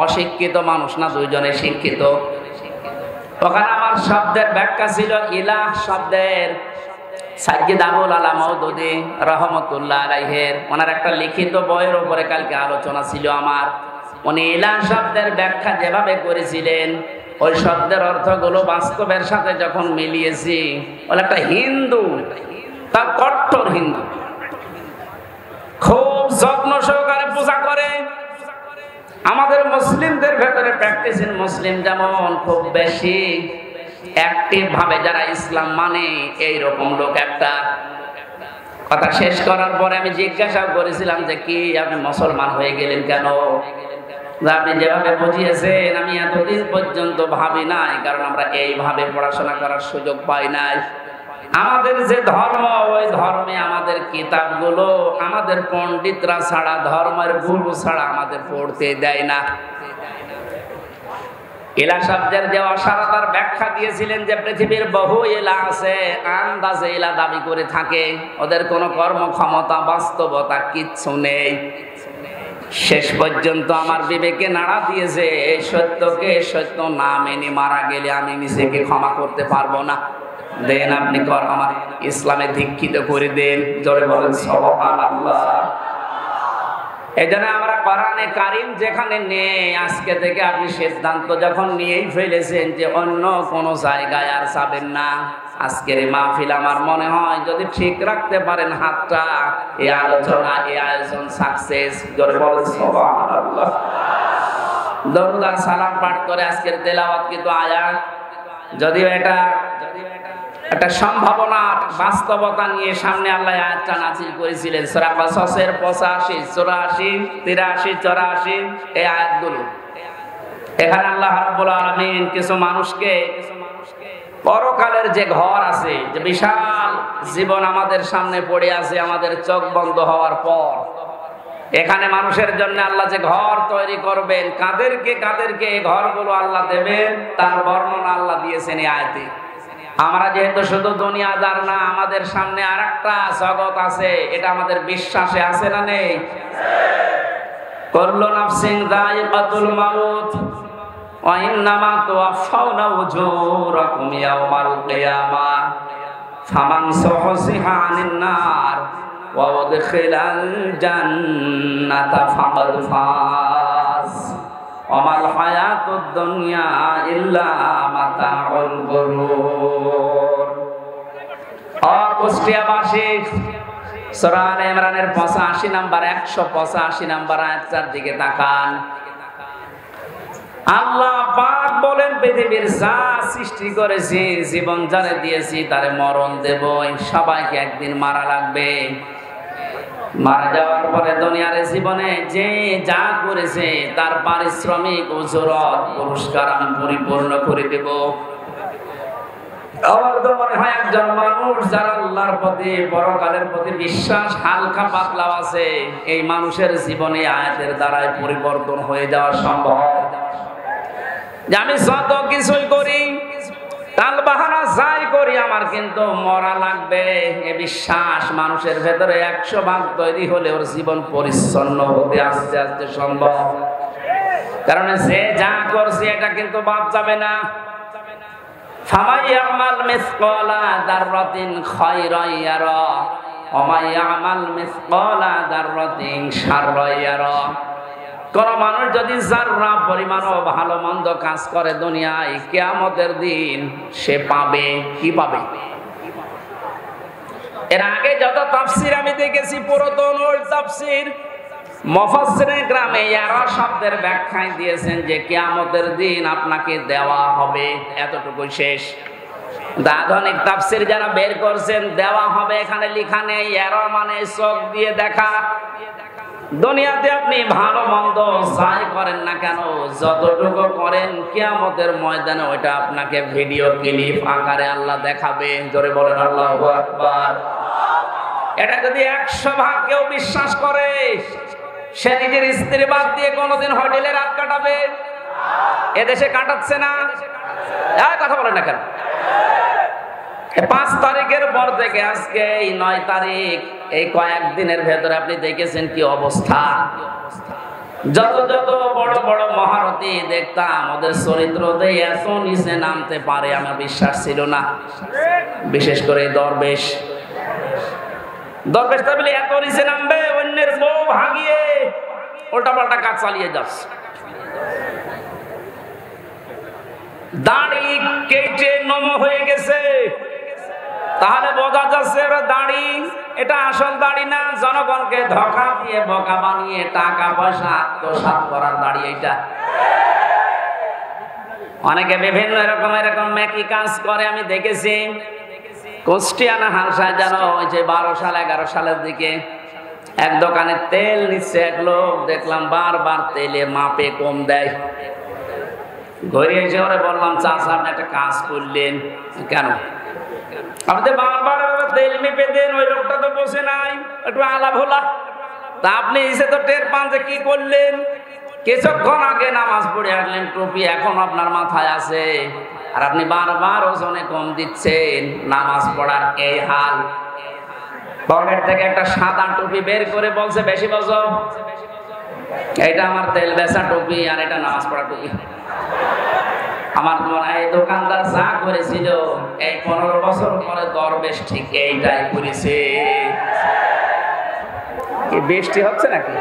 অশিক্ষিত মানুষ না, 2 জনে শিক্ষিত। ওখানে আমার শব্দের ব্যাখ্যা ছিল ইলাহ শব্দের সাইয়্যিদ আবুল আলা মওদুদী রাহমাতুল্লাহ আলাইহির ওনার একটা লিখিত বইয়ের উপরে কালকে আলোচনা ছিল আমার। উনি ইলাহ শব্দের ব্যাখ্যা যেভাবে করেছিলেন, ওই শব্দের অর্থগুলো বাস্তবের সাথে যখন মিলিয়েছি, বলে একটা হিন্দু, তার কট্টর হিন্দু, খুব যত্ন সহকারে পূজা করে। আমাদের মুসলিমদের ভেতরে প্র্যাকটিসিং মুসলিম যেমন খুব বেশি অ্যাক্টিভ ভাবে যারা ইসলাম মানে, এইরকম লোক একটা। কথা শেষ করার পরে আমি জিজ্ঞাসা করেছিলাম যে কি আপনি মুসলমান হয়ে গেলেন কেন? আপনি যেভাবে বুঝিয়েছেন আমি এতদিন পর্যন্ত ভাবি নাই, কারণ আমরা এইভাবে পড়াশোনা করার সুযোগ পাই নাই। আমাদের যে ধর্ম, ওই ধর্মে আমাদের কিতাবগুলো আমাদের পণ্ডিতরা ছাড়া, ধর্মের গুরু ছাড়া আমাদের পড়তে দেয় না। ইলা শব্দের যে অসারতার ব্যাখ্যা দিয়েছিলেন যে পৃথিবীর বহু ইলা আছে, আন্দাজে ইলা দাবি করে থাকে, ওদের কোনো কর্মক্ষমতা বাস্তবতা কিচ্ছু নেই। শেষ পর্যন্ত আমার বিবেকে নাড়া দিয়েছে, এই সত্যকে সত্য না মেনে মারা গেলে আমি নিজেকে ক্ষমা করতে পারবো না। দেন আপনি আমার ইসলামে দীক্ষিত করে দেন, জোরে বলেন সুবহানাল্লাহ। এজন্য আমরা কোরআনে কারীম যেখানে নেই, আজকে থেকে আপনি সিদ্ধান্ত যখন নিয়েই ফেলেছেন যে অন্য কোন জায়গায় আর যাবেন না, আজকের এই মাহফিল আমার মনে হয় যদি ঠিক রাখতে পারেন হাতটা, এই আলোচনা, এই আয়োজন সাকসেস। জোরে বলেন সুবহানাল্লাহ। দরুদ আর সালাম পাঠ করে আজকের তেলাওয়াত কিন্তু আয়াত, যদিও এটা একটা সম্ভাবনা, বাস্তবতা নিয়ে সামনে আল্লাহ আয়াতটা নাযিল করেছিলেন। সূরা কাসাসের 85, 84, 83, 84 এই আয়াতগুলো। এখানে আল্লাহ রাব্বুল আলামিন কিছু মানুষকে পরকালের যে ঘর আছে, যে বিশাল জীবন আমাদের সামনে পড়ে আছে আমাদের চোখ বন্ধ হওয়ার পর, এখানে মানুষের জন্য আল্লাহ যে ঘর তৈরি করবেন, কাদেরকে কাদেরকে এই ঘরগুলো আল্লাহ দেবেন তার বর্ণনা আল্লাহ দিয়েছেন এই আয়াতে। আমরা যেহেতু শুধু দুনিয়াদার না, আমাদের সামনে আরেকটা জগৎ আছে, এটা আমাদের বিশ্বাসে আছে না নেই? কুল্লু নাফসিন যায়িকাতুল মাউত ওয়া ইন্নামা তুওয়াফাউনা উজুরাকুম ইয়াওমাল কিয়ামাহ ফামান সুহসিহা আনিন নার ওয়া উদখিলাল জান্নাতা ফাকাদ ফাজ ওয়ামাল হায়াতুদ দুনিয়া ইল্লা মাতাউল গুরুর। কুষ্টিয়াবাসী সূরা আলে ইমরানের 85 নাম্বার 185 নাম্বার আয়াতটার দিকে তাকান। আল্লাহ পাক বলেন পৃথিবীর যা সৃষ্টি করেছি, জীবন যারে দিয়েছি তারে মরণ দেব, সবাইকে একদিন মারা লাগবে। মারা যাওয়ার পরে দুনিয়ার জীবনে যে যা করেছে তার পারিশ্রমিক উজরত পুরস্কার আমি পরিপূর্ণ করে দেব। আমার তো মনে হয় একজন মানুষ যারা আল্লাহর প্রতি পরকালের প্রতি বিশ্বাস হালকা পাতলা আছে, এই মানুষের জীবনে আয়াতের দ্বারাই পরিবর্তন হয়ে যাওয়া সম্ভব। যে আমি যত কিছুই করি, তাল বাহানা যাই করি, আমার কিন্তু মরা লাগবে, এ বিশ্বাস মানুষের ভেতরে 100 ভাগ তৈরি হলে ওর জীবন পরিচ্ছন্ন হতে আস্তে আস্তে সম্ভব। কারণ সে যা করছে এটা কিন্তু বাদ যাবে না। ফামাই ইয়ামাল মিসকালা দাররাতিন খায়রান ইয়ারা ওয়া মাই ইয়ামাল মিসকালা দাররাতিন শাররান ইয়ারা। কোন মানুষ যদি যাররা পরিমাণও ভালো মন্দ কাজ করে দুনিয়ায়, কিয়ামতের দিন সে পাবে কি পাবে? এর আগে যত তাফসীর আমি দেখেছি, পুরাতন ওই তাফসীর মুফাসসিরে গ্রামে ইয়ারা শব্দের ব্যাখ্যায় দিয়েছেন যে কিয়ামতের দিন আপনাকে দেওয়া হবে, এতটুকু শেষ। আধুনিক তাফসীর যারা বের করছেন, দেওয়া হবে এখানে লেখা নেই। ইয়ারা মানে চোখ দিয়ে দেখা। দুনিয়াতে আপনি ভালো মন্দ যাই করেন না কেন, যতটুকু করেন, কিয়ামতের ময়দানে ওইটা আপনাকে ভিডিও ক্লিপ আকারে আল্লাহ দেখাবে। জোরে বলেন আল্লাহু আকবার। এটা যদি 100 ভাগ কেউ বিশ্বাস করে, সে নিজের স্ত্রী বাদ দিয়ে কোনোদিন হোটেলে রাত কাটাবে? এদেশে কাটাচ্ছে না? কথা বলেন না কেন? 5 তারিখের পর থেকে আজকে এই 9 তারিখ, এই কয়েকদিনের ভেতরে আপনি দেখেছেন কি অবস্থা। যত যত বড় বড় মহারথী দেখতাম, ওদের চরিত্র দিয়ে এত নিচে নামতে পারে আমার বিশ্বাস ছিল না। বিশেষ করে দরবেশ তাহলে এত নিচে নামবে, অন্যের বউ ভাগিয়ে উল্টা পাল্টা কাজ চালিয়ে যাচ্ছে। দাড়ি কেটে নম হয়ে গেছে, তাহলে বোঝা যাচ্ছে ওরা দাড়ি, এটা আসল দাড়ি না, জনগণকে ধোঁকা দিয়ে বোকা বানিয়ে টাকা পয়সা আত্মসাৎ করার দাড়ি এটা। অনেকে বিভিন্ন এরকম মেকি কাজ করে আমি দেখেছি। কুষ্টিয়ানা হালসায় যেন ওই যে 12 সাল 11 সালের দিকে এক দোকানে তেল নিচ্ছে এক লোক, দেখলাম বারবার তেলে মাপে কম দেয়। ঘুরে এসে ওরে বললাম, চাচা আপনি একটা কাজ করলেন কেন? আপনি বারবার তেল মেপে দেন, ওই লোকটা তো বসে নাই, একটু আলাপ হলা। তা আপনি এসে তো টের পান যে কি করলেন। কিছুক্ষণ আগে নামাজ পড়ে আসলেন, টুপি এখন আপনার মাথায় আছে, আর আপনি বারবার ওজনে কম দিচ্ছেন। নামাজ পড়ার এই হাল। পকেট থেকে একটা সাদা টুপি বের করে বলছে, বেশি বজো, এটা আমার তেল বেচা টুপি আর এটা নামাজ পড়া টুপি। আমার মনে হয় দোকানদার যা করেছিল, এই 15 বছর পরে দরবেশ ঠিক এইটাই করেছে। কি বৃষ্টি হচ্ছে নাকি?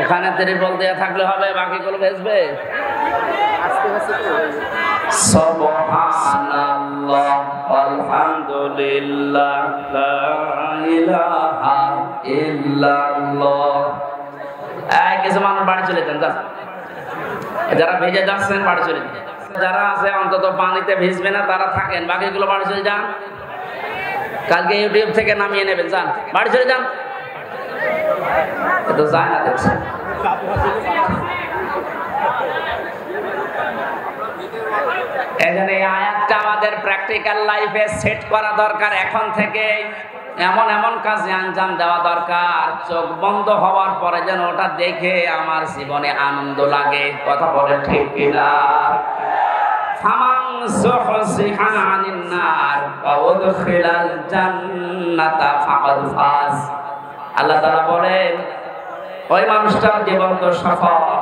এখানে ত্রিপল দেয়া থাকলে হবে, বাকিগুলো বেচবে। সুবহানাল্লাহ আলহামদুলিল্লাহ লা ইলাহা ইল্লাল্লাহ। এই কিছু মানুষ বাড়ি চলে যান, যারা ভেজে যাচ্ছেন বাড়ি চলে যান। যারা আছে অন্তত পানিতে ভিজবে না তারা থাকেন, বাকিগুলো বাড়ি চলে যান। কালকে ইউটিউব থেকে নামিয়ে নেবেন, যান বাড়ি চলে যান। তো যায় না দেখছেন। এখানে আয়াতটা আমাদের প্র্যাকটিক্যাল লাইফে সেট করা দরকার। এখন থেকে এমন এমন কাজে আঞ্জাম দেওয়া দরকার, চোখ বন্ধ হওয়ার পরে যেন ওটা দেখে আমার জীবনে আনন্দ লাগে। কথা বলে ঠিক কিনা? ফামান যুহজিহা আনিন নার ওয়া উদখিলাল জান্নাতা ফাকাদ ফাজ। আল্লাহ তাআলা বলেন, ওই মানুষটার জীবন তো সফল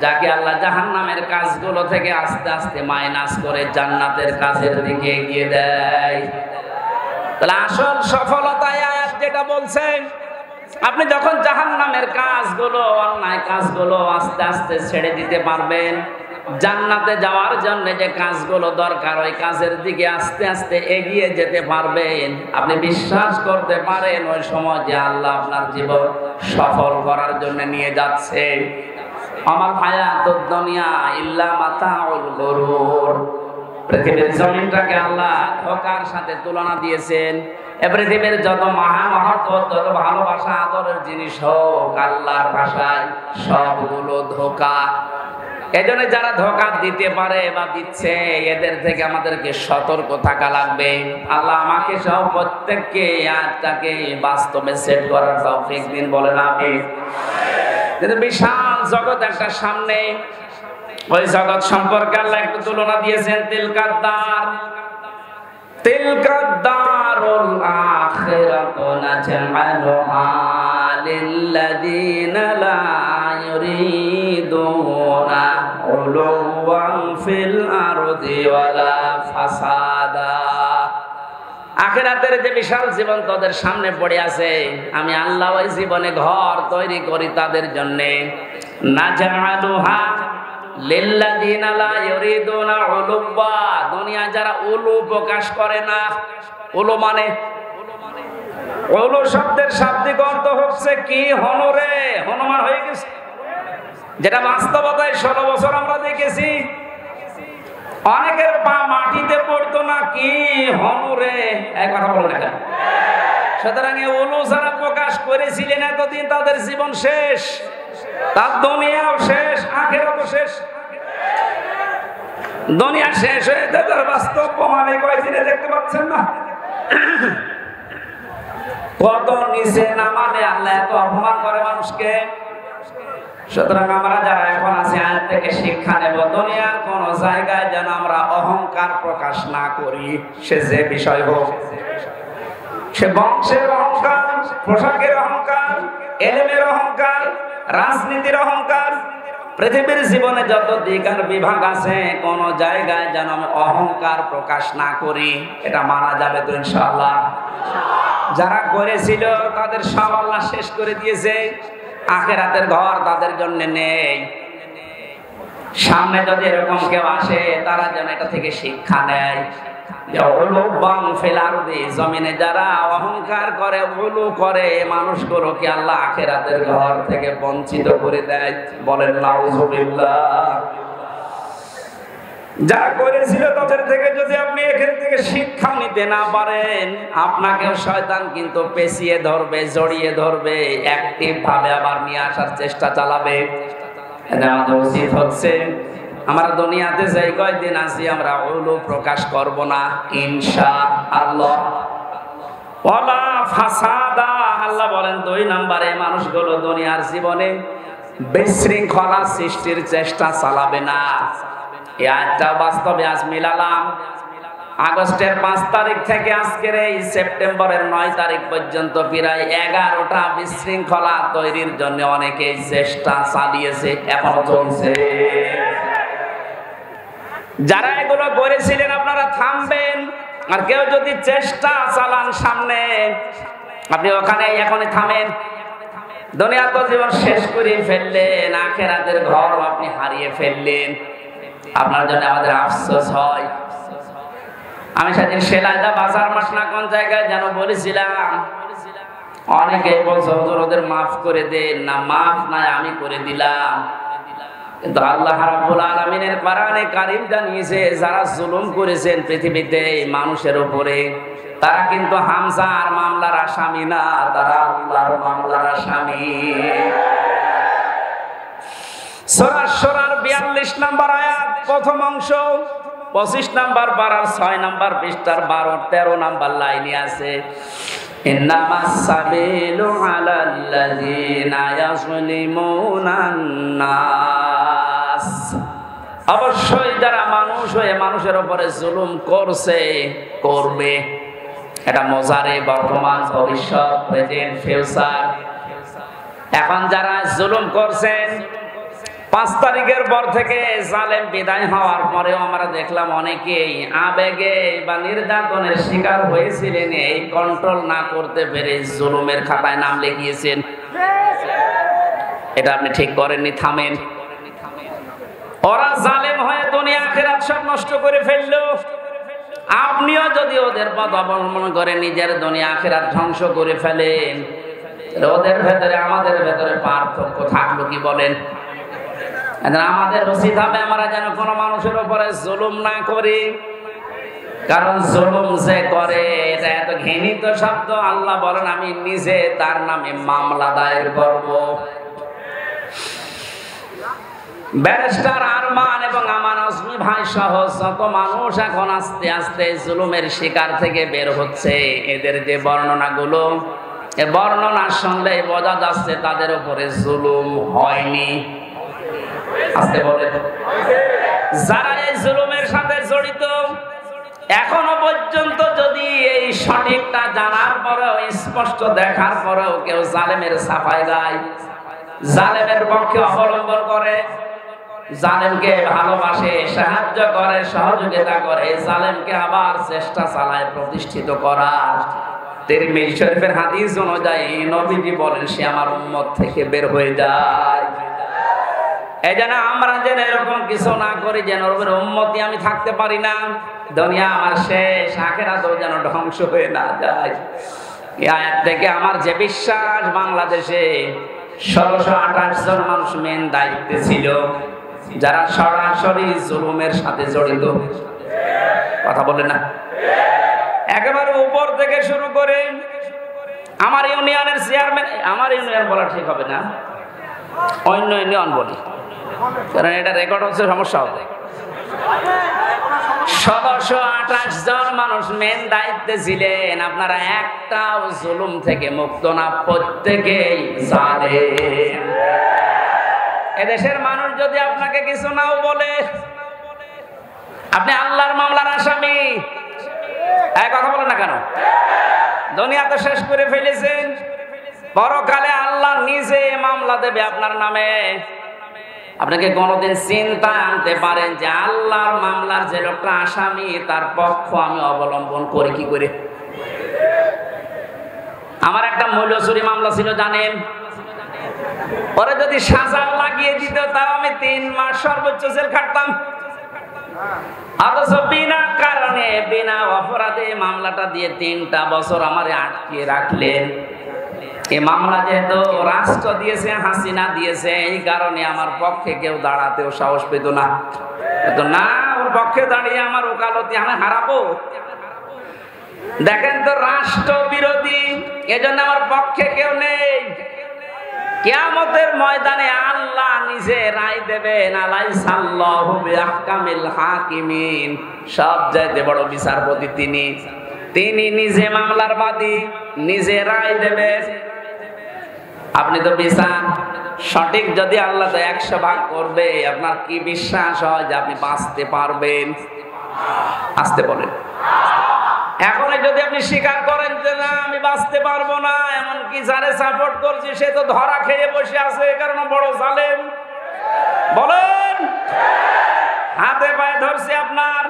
যাকে আল্লাহ জাহান্নামের কাজগুলো থেকে আস্তে আস্তে মাইনাস করে জান্নাতের কাজের দিকে এগিয়ে দেয়। তাহলে আসল সফলতায় আয়াত যেটা বলছেন, আপনি যখন জাহান্নামের কাজগুলো, অন্যায় কাজগুলো আস্তে আস্তে ছেড়ে দিতে পারবেন, জান্নাতে যাওয়ার জন্য যে কাজগুলো দরকার ওই কাজের দিকে আস্তে আস্তে এগিয়ে যেতে পারবেন, আপনি বিশ্বাস করতে পারেন ওই সময় যে আল্লাহ আপনার জীবন সফল করার জন্য নিয়ে যাচ্ছে। আমার হায়াতুদ দুনিয়া ইল্লা মাতাউল গুরুর। পৃথিবীর জমিনটাকে আল্লাহ ধোঁকার সাথে তুলনা দিয়েছেন। এ পৃথিবীর যত মহামহত্ব, যত ভালোবাসা আদরের জিনিস হোক, আল্লাহর ভাষায় সবগুলো ধোঁকা। এজন্য যারা ধোঁকা দিতে পারে বা দিচ্ছে এদের থেকে আমাদেরকে সতর্ক থাকা লাগবে। আল্লাহ আমাকে সহ প্রত্যেককে আজটাকে বাস্তবে সেট করার তৌফিক দিন, বলেন আমিন। কিন্তু বিশাল জগৎ একটা সামনে, ওই জগৎ সম্পর্কে আল্লাহ একটু তুলনা দিয়েছেন। তিলকাদ্দারুল আখিরাতু নাজআলুহা লিল্লাযীনা লা ইউরিদুনা উলুওয়ান ফিল আরদি ওয়ালা ফাসাদা। আখিরাতের যে বিশাল জীবন তাদের সামনে পড়ে আছে, আমি আল্লাহ ওই জীবনে ঘর তৈরি করি তাদের জন্য। নাজআলুহা লিল্লাযীনা লা ইউরিদুনা উলুওয়া, দুনিয়া যারা উলু প্রকাশ করে না। উলু মানে, উলু শব্দের শাব্দিক অর্থ হচ্ছে কি? হনরে, হনুমান হয়ে গেছে, যেটা বাস্তবতায় 16 বছর আমরা দেখেছি। অনেকের পা মাটিতে পড়তো না, কি হনরে, এক কথা বলে না। সুতরাং উলু যারা প্রকাশ করেছিলেন এতদিন তাদের জীবন শেষ, তার দুনিয়াও শেষ, আখিরাতও শেষ। দুনিয়া শেষ হয়ে যাবে, বাস্তব প্রমাণে কয়েকদিনে দেখতে পাচ্ছেন না কত নিচে নামালে আল্লাহ এত অপমান করে মানুষকে। সুতরাং আমরা যারা এখন আছি আজ থেকে শিক্ষা নেব, দুনিয়ার কোন জায়গায় যেন আমরা অহংকার প্রকাশ না করি, সে যে বিষয় হোক, সে বংশের অহংকার, পোশাকের অহংকার, এলেমের অহংকার, রাজনীতির অহংকার, পৃথিবীর জীবনে যত দিক আর বিভাগ আছে কোন জায়গায় যেন আমি অহংকার প্রকাশ না করি। এটা মানা যাবে তো ইনশাআল্লাহ। যারা করেছিল তাদের সব আল্লাহ শেষ করে দিয়েছে, আখিরাতের ঘর তাদের জন্য নেই। সামনে যদি এরকম কেউ আসে তারা যেন এটা থেকে শিক্ষা নেয়। জমিনে যারা অহংকার করে, উলু করে, মানুষগুলোকে আল্লাহ আখিরাতের ঘর থেকে বঞ্চিত করে দেয়, বলেন নাউযুবিল্লাহ। যারা করেছিল তাদের থেকে যদি আপনি এখান থেকে শিক্ষা নিতে না পারেন, আপনাকেও শয়তান কিন্তু পেঁচিয়ে ধরবে, জড়িয়ে ধরবে, অ্যাক্টিভ ভাবে আবার নিয়ে আসার চেষ্টা চালাবে। আমাদের উচিত হচ্ছে আমরা দুনিয়াতে যাই কয়েকদিন আছি, আমরা উলু প্রকাশ করব না ইনশাআল্লাহ। ওয়ালা ফাসাদা, আল্লাহ বলেন 2 নম্বরে মানুষগুলো দুনিয়ার জীবনে বিশৃঙ্খলা সৃষ্টির চেষ্টা চালাবে না। এই আয়াতটা বাস্তবে আজ মিলালাম। আগস্টের 5 তারিখ থেকে আজকের এই সেপ্টেম্বরের 9 তারিখ পর্যন্ত প্রায় 11টা বিশৃঙ্খলা তৈরির জন্য অনেকেই চেষ্টা চালিয়েছে, এখনো চলছে। যারা এগুলো করেছিলেন আপনারা থামবেন, আর কেউ যদি চেষ্টা চালান সামনে, আপনি ওখানে এখনই থামেন। দুনিয়া তো জীবন শেষ করে ফেললেন, আখিরাতের ঘর আপনি হারিয়ে ফেললেন। আপনার জন্য আমাদের আফসোস হয়। আমি সেদিন সেলাইদা বাজার মাস না কোন জায়গায় যেন বলেছিলাম, অনেকে বলছে হুজুর ওদের মাফ করে দেন না। মাফ নাই, আমি করে দিলাম। কিন্তু আল্লাহ রাব্বুল আলামিনের কোরআনে কারীম জানিয়েছে যারা জুলুম করেছেন পৃথিবীতে মানুষের উপরে, তারা কিন্তু হামজার মামলার আসামি না, তারা আল্লাহর মামলার আসামি। সূরা শুরার 42 নম্বর আয়াত প্রথম অংশ, 25 নম্বর পারার 6 নম্বর পৃষ্ঠার 12-13 নম্বর লাইনে আছে, ইন্নামাস সাবিলু আলাল্লাযিনা ইয়াজলিমুনান নাস। অবশ্যই যারা মানুষ হয়ে মানুষের উপরে জুলুম করছে, করবে, এটা মোজারে, বর্তমান, ভবিষ্যৎ, প্রেজেন্ট, ফিউচার। এখন যারা জুলুম করছেন, 5 তারিখের পর থেকে জালেম বিদায় হওয়ার পরেও আমরা দেখলাম অনেকেই আবেগে বা নির্যাতনের শিকার হয়েছিলেন, এই কন্ট্রোল না করতে পেরে জুলুমের খাতায় নাম লিখিয়েছেন। এটা আপনি ঠিক করেননি, থামেন। ওরা জালেম হয়ে দুনিয়া আখিরাত সব নষ্ট করে ফেললো। আপনিও যদি ওদের পথ অবলম্বন করে নিজের দুনিয়া আখিরাত ধ্বংস করে ফেলেন, ওদের ভেতরে আমাদের ভেতরে পার্থক্য থাকলো কি বলেন? আমাদের উচিত হবে আমরা যেন কোনো মানুষের উপরে জুলুম না করি, কারণ জুলুম যে করে এটা এত ঘৃণিত শব্দ। আল্লাহ বলেন আমি নিজে তার নামে মামলা দায়ের করব। ব্যারিস্টার আরমান এবং আমান আজমি ভাই সহ যত মানুষ এখন আস্তে আস্তে জুলুমের শিকার থেকে বের হচ্ছে, এদের যে বর্ণনাগুলো, এই বর্ণনার সঙ্গে বোঝা যাচ্ছে তাদের উপরে জুলুম হয়নি। আস্তে বলে, যারা এই জুলুমের সাথে জড়িত এখনো পর্যন্ত যদি এই সঠিকটা জানার পরেও, স্পষ্ট দেখার পরেও কেউ জালেমের সাফাই গায়, জালেমের পক্ষে অবলম্বন করে, জালেমকে ভালোবাসে, সাহায্য করে, সহযোগিতা করে, জালেমকে আবার চেষ্টা চালায় প্রতিষ্ঠিত করার, তিরমিজি শরীফের হাদিস অনুযায়ী নবীজি বলেন সে আমার উম্মত থেকে বের হয়ে যায়। এই জন্য আমরা যেন এরকম কিছু না করি যেন নবীর উম্মতি আমি থাকতে পারি না, দুনিয়া আমার শেষ, আখিরাতও যেন ধ্বংস হয়ে না যায়। এই আয়াত থেকে আমার যে বিশ্বাস, বাংলাদেশে 1628 জন মানুষ মেন দায়িত্বে ছিল যারা সরাসরি জুলুমের সাথে জড়িত। কথা বলে না? একেবারে উপর থেকে শুরু করে আমার ইউনিয়নের চেয়ারম্যান, আমার ইউনিয়ন বলা ঠিক হবে না, অন্য ইউনিয়ন বলি, কারণ এটা রেকর্ড হচ্ছে, সমস্যা হবে। 1628 জন মানুষ মেন দায়িত্বে ছিলেন। আপনারা একটাও জুলুম থেকে মুক্ত না, প্রত্যেকেই জালেম। এদেশের মানুষ যদি আপনাকে কিছু নাও বলে, আপনি আল্লাহর মামলার আসামি, এক কথা বলেন না কেন? দুনিয়া তো শেষ করে ফেলেছেন, পরকালে আল্লাহ নিজে মামলা দেবে আপনার নামে। আপনাকে কোনোদিন চিন্তা আনতে পারেন যে আল্লাহর মামলার যে লোকটা আসামি তার পক্ষ আমি অবলম্বন করি কি করে? আমার একটা মূল্যচুরি মামলা ছিল, জানেন, পরে যদি সাজা লাগিয়ে দিত তাও আমি 3 মাস সর্বোচ্চ জেল খাটতাম। অথচ বিনা কারণে, বিনা অপরাধে মামলাটা দিয়ে 3টা বছর আমারে আটকে রাখলেন। এই মামলা যেহেতু রাষ্ট্র দিয়েছে, হাসিনা দিয়েছে, এই কারণে আমার পক্ষে কেউ দাঁড়াতেও সাহস পেত না। তো না, ওর পক্ষে দাঁড়িয়ে আমার ওকালতি আমি হারাবো। দেখেন তো, রাষ্ট্র বিরোধী, এজন্য আমার পক্ষে কেউ নেই। কিয়ামতের ময়দানে আল্লাহ নিজে রায় দেবেন, আলাইসাল্লাহু বিআহকামিল হাকিমিন, সব চাইতে বড় বিচারপতি তিনি। তিনি নিজে মামলার বাদী, নিজে রায় দেবেন। আপনি তো বিচার সঠিক যদি আল্লাহ তো 100 ভাগ করবে, আপনার কি বিশ্বাস হয় যে আপনি বাঁচতে পারবেন? আসতে বলেন। এখন যদি আপনি স্বীকার করেন যে না আমি বাঁচতে পারবো না, এমনকি যারে সাপোর্ট করছি সে তো ধরা খেয়ে বসে আছে, কারণ বড় জালেম, বলেন হাতে পায়ে ধরছে, আপনার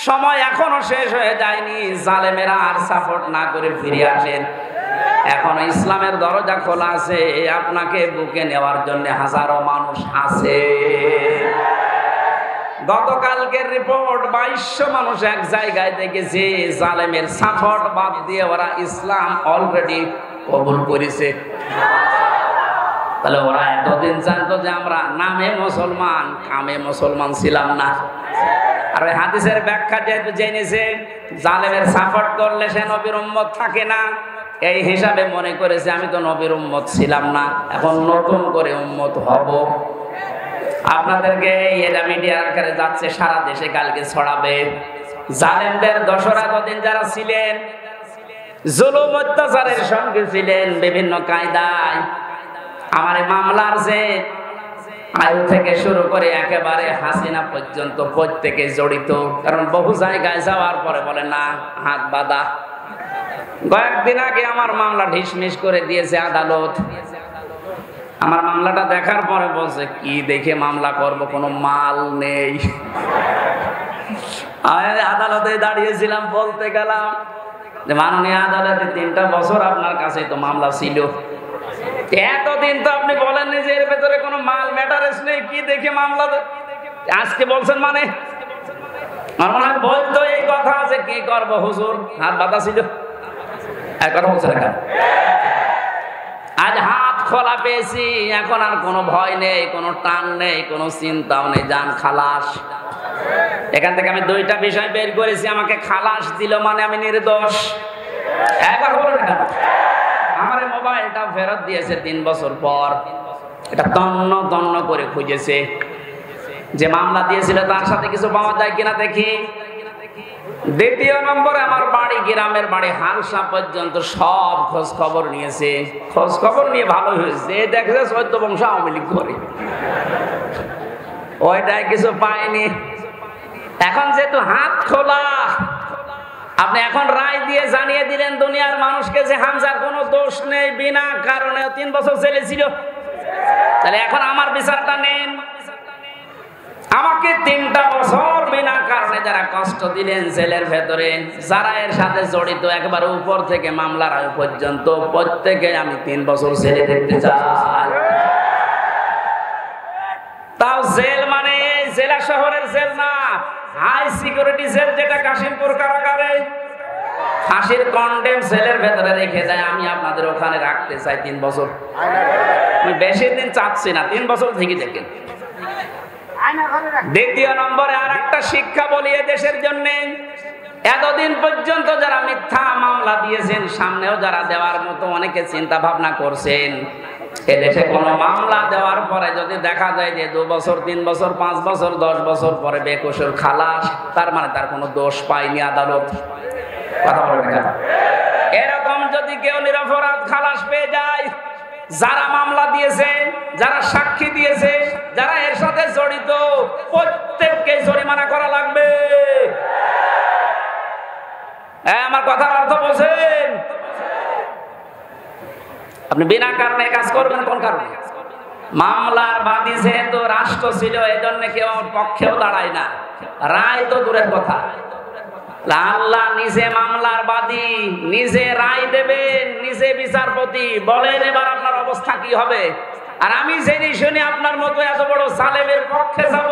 সময় এখনো শেষ হয়ে যায়নি। জালেমেরা আর সাপোর্ট না করে ফিরে আসেন, এখনো ইসলামের দরজা খোলা আছে, আপনাকে বুকে নেওয়ার জন্য হাজারো মানুষ আছে। গতকালকের রিপোর্ট 2200 মানুষ এক জায়গায় দেখেছে, জালেমের সাপোর্ট বাদ দিয়ে ওরা ইসলাম অলরেডি কবুল করেছে। তাহলে ওরা এতদিন জানতো যে আমরা নামে মুসলমান, কামে মুসলমান ছিলাম না। আর ওই হাদিসের ব্যাখ্যা যেহেতু জেনেছে জালেমের সাপোর্ট করলে সে নবীর উম্মত থাকে না, এই হিসাবে মনে করেছে আমি তো নবীর উম্মত ছিলাম না, এখন নতুন করে উম্মত হব। আপনাদেরকে এটা মিডিয়ার আকারে যাচ্ছে, সারা দেশে কালকে ছড়াবে। জালেমদের দোসরা এতদিন যারা ছিলেন, জুলুম অত্যাচারের সঙ্গে ছিলেন বিভিন্ন কায়দায়, আমার এই মামলার যে আয়ু থেকে শুরু করে একেবারে হাসিনা পর্যন্ত প্রত্যেকে জড়িত। কারণ বহু জায়গায় যাওয়ার পরে বলে না হাত বাঁধা। কয়েকদিন আগে আমার মামলা ঢিসমিস করে দিয়েছে আদালত। আমার মামলাটা দেখার পরে বলছে কি দেখে মামলা করব, কোনো মাল নেই। আমি আদালতে দাঁড়িয়েছিলাম, বলতে গেলাম যে মাননীয় আদালতে 3টা বছর আপনার কাছে তো মামলা ছিল, এতদিন তো আপনি বলেননি যে এর ভেতরে কোনো মাল ম্যাটারেস নেই, কি দেখে মামলা আজকে বলছেন? মানে আমার মনে হয় বলতো এই কথা আছে, কি করবো হুজুর, হাত বাঁধা ছিল, এক কথা বলছে না। আজ হাত খোলা পেয়েছি, এখন আর কোনো ভয় নেই, কোনো টান নেই, কোনো চিন্তাও নেই, জান খালাস। এখান থেকে আমি 2টা বিষয় বের করেছি, আমাকে খালাস দিল মানে আমি নির্দোষ। একবার বলুন না, আমার মোবাইলটা ফেরত দিয়েছে 3 বছর পর, এটা তন্ন তন্ন করে খুঁজেছে, যে মামলা দিয়েছিল তার সাথে কিছু পাওয়া যায় কিনা দেখি। দ্বিতীয় নম্বরে আমার বাড়ি, গ্রামের বাড়ি হালসা পর্যন্ত সব খোঁজ খবর নিয়েছে। খোঁজ খবর নিয়ে ভালো হয়েছে, দেখেছে 14 বংশ আওয়ামী লীগ করে, ওইটাই কিছু পায়নি। এখন যেহেতু হাত খোলা, আপনি এখন রায় দিয়ে জানিয়ে দিলেন দুনিয়ার মানুষকে যে হামজার কোনো দোষ নেই, বিনা কারণে 3 বছর জেলে ছিল। তাহলে এখন আমার বিচারটা নেন। আমাকে 3টা বছর বিনা কারণে যারা কষ্ট দিলেন জেলের ভেতরে, যারা এর সাথে জড়িত একবার উপর থেকে মামলার আয় পর্যন্ত, প্রত্যেকে আমি 3 বছর জেলে দেখতে চাই। তাও জেল মানে জেলা শহরের জেল না, হাই সিকিউরিটি জেল, যেটা কাশিমপুর কারাগারে ফাঁসির কন্ডেম সেলের ভেতরে রেখে দেয়। আমি আপনাদের ওখানে রাখতে চাই 3 বছর। আমি বেশি দিন চাচ্ছি না, 3 বছর থেকে দেখেন। দ্বিতীয় নম্বরে আর একটা শিক্ষা বলি দেশের জন্য, এতদিন পর্যন্ত যারা মিথ্যা মামলা দিয়েছেন, সামনেও যারা দেওয়ার মতো অনেকে চিন্তা ভাবনা করছেন, এদেশে কোনো মামলা দেওয়ার পরে যদি দেখা যায় যে 2 বছর, 3 বছর, 5 বছর, 10 বছর পরে বেকসুর খালাস, তার মানে তার কোনো দোষ পায়নি আদালত। কথা বলেন কেন? এরকম যদি কেউ নিরপরাধ খালাস পেয়ে যায়, যারা মামলা দিয়েছে, যারা সাক্ষী দিয়েছে, যারা এর সাথে জড়িত, প্রত্যেককে জরিমানা করা লাগবে। আমার কথার অর্থ বোঝেন? আপনি বিনা কারণে কাজ করবেন কোন কারণে? মামলার বাদী যেহেতু রাষ্ট্র ছিল, এজন্য কেউ পক্ষেও দাঁড়ায় না, রায় তো দূরের কথা। আল্লাহ নিজে মামলার বাদী, নিজে রায় দেবেন, নিজে বিচারপতি। বলেন এবার আপনার অবস্থা কি হবে? আর আমি জেনে শুনে আপনার মতো এত বড় জালেমের পক্ষে যাব?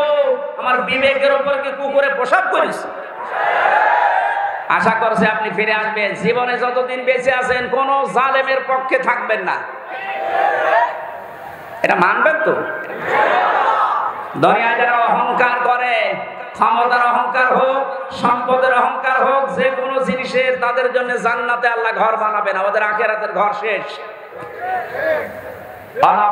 আমার বিবেকের উপর কি কুকুরে প্রসাব করিস? আশা করছে আপনি ফিরে আসবেন। জীবনে যতদিন বেঁচে আছেন কোন জালেমের পক্ষে থাকবেন না, এটা মানবেন তো? দুনিয়ায় যারা অহংকার করে, ক্ষমতার অহংকার হোক, সম্পদের অহংকার হোক, যে কোনো জিনিসের, তাদের জন্য জান্নাতে আল্লাহ ঘর বানাবে না, ওদের আখিরাতের ঘর শেষ।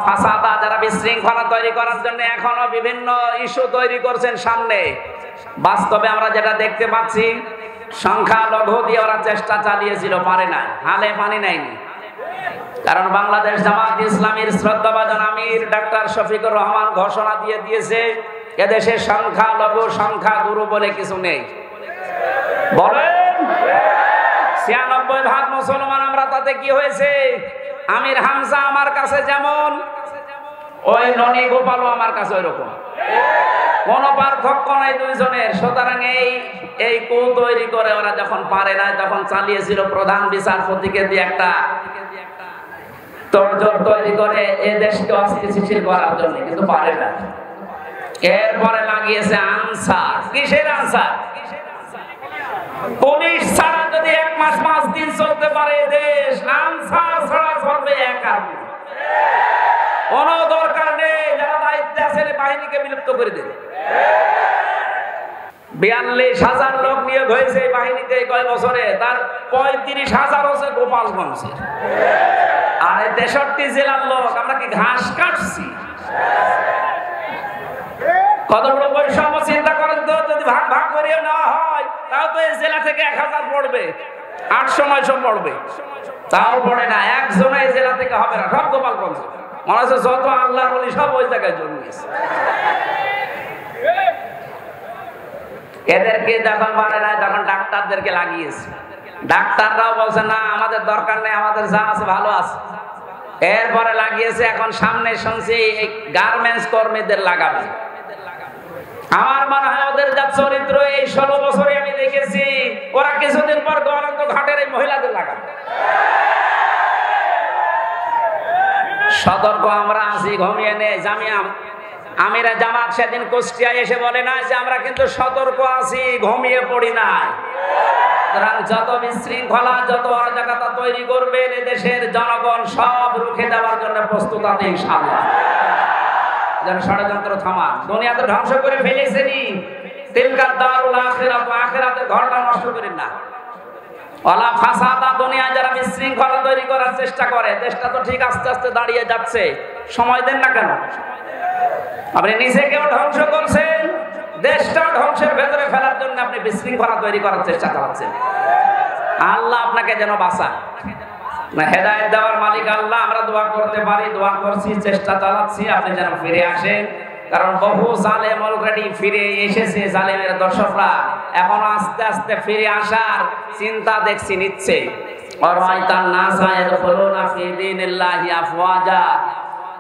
ফাসাদা, যারা বিশৃঙ্খলা তৈরি করার জন্য এখনো বিভিন্ন ইস্যু তৈরি করছেন সামনে, বাস্তবে আমরা যেটা দেখতে পাচ্ছি, সংখ্যালঘু দিয়ে ওরা চেষ্টা চালিয়েছিল, পারে না, হালে পানি নেয়নি। কারণ বাংলাদেশ জামাত ইসলামীর শ্রদ্ধাভাজন আমির ডাক্তার শফিকুর রহমান ঘোষণা দিয়ে দিয়েছে, এদেশে সংখ্যালঘু সংখ্যাগুরু বলে কিছু নেই। বলেন 96% মুসলমান আমরা, তাতে কি হয়েছে? আমির হামজা আমার কাছে যেমন, ওই ননী গোপালও আমার কাছে ওই রকম, কোন পার্থক্য নাই দুইজনের। সুতরাং এই কু তৈরি করে ওরা যখন পারে না, তখন চালিয়েছিল প্রধান বিচারপতিকে দিয়ে একটা তোড়জোড় তৈরি করে এ দেশকে অস্থিতিশীল করার জন্য, কিন্তু পারে না। এরপরে লাগিয়েছে আনসার। কিসের আনসার? পুলিশ ছাড়া যদি 1 মাস 5 দিন চলতে পারে দেশ, আনসার ছাড়া চলবে একা। কোন দরকার নেই, যারা দায়িত্বে আছেন বাহিনীকে বিলুপ্ত করে দেন। 42,000 লোক নিয়োগ হয়েছে বাহিনীতে কয় বছরে, তার 35,000 হচ্ছে গোপালগঞ্জে। আর 63 জেলার লোক, আমরা কি ঘাস কাটছি? কত বড় বৈষম্য চিন্তা করেন তো। যদি ভাগ ভাগ করে নেওয়া হয়, তাও তো এই জেলা থেকে 1000 পড়বে, 800-900 পড়বে, তাও পড়ে না। একজন এই জেলা থেকে হবে না, সব গোপালগঞ্জ। মনে হচ্ছে যত আল্লাহ বলি সব ওই জায়গায় জন্মিয়েছে। এদেরকে যখন পারে না, তখন ডাক্তারদেরকে লাগিয়েছে। ডাক্তাররাও বলছে না, আমাদের দরকার নেই, আমাদের যা আছে ভালো আছে। এরপরে লাগিয়েছে, এখন সামনে শুনছি এই গার্মেন্টস কর্মীদের লাগাবে। আমার মনে হয় ওদের যা চরিত্র, এই 16 বছরে আমি দেখেছি, ওরা কিছুদিন পর গোয়ালন্দ ঘাটের এই মহিলাদের লাগাবে। সতর্ক আমরা আছি, ঘুমিয়ে নেই। আমিরা জামাত সেদিন কুষ্টিয়ায় এসে বলে না যে আমরা কিন্তু সতর্ক আছি, ঘুমিয়ে পড়ি না। যত বিশৃঙ্খলা, যত অরাজকতা তৈরি করবেন, দেশের জনগণ সব রুখে দেওয়ার জন্য প্রস্তুত আছে ইনশাআল্লাহ। যেন ষড়যন্ত্র থামান। দুনিয়া তো ধ্বংস করে ফেলেছেনি, তিলকা দারুল আখিরাত, আখিরাতের ঘরটা নষ্ট করেন না। ওয়ালা ফাসাদা, দুনিয়া যারা বিশৃঙ্খলা তৈরি করার চেষ্টা করে, দেশটা তো ঠিক আস্তে আস্তে দাঁড়িয়ে যাচ্ছে, সময় দেন না কেন? আপনি নিজেকেও ধ্বংস করছেন, দেশটা ধ্বংসের ভেতরে ফেলার জন্য আপনি বিশৃঙ্খলা তৈরি করার চেষ্টা চালাচ্ছেন। আল্লাহ আপনাকে যেন বাঁচায়। না, হেদায়েত দেওয়ার মালিক আল্লাহ। আমরা দোয়া করতে পারি, দোয়া করছি, চেষ্টা চালাচ্ছি, আপনি যেন ফিরে আসেন। কারণ বহু জালেম অলরেডি ফিরে এসেছে, জালেমের দর্শকরা এখন আস্তে আস্তে ফিরে আসার চিন্তা দেখছি নিচ্ছে।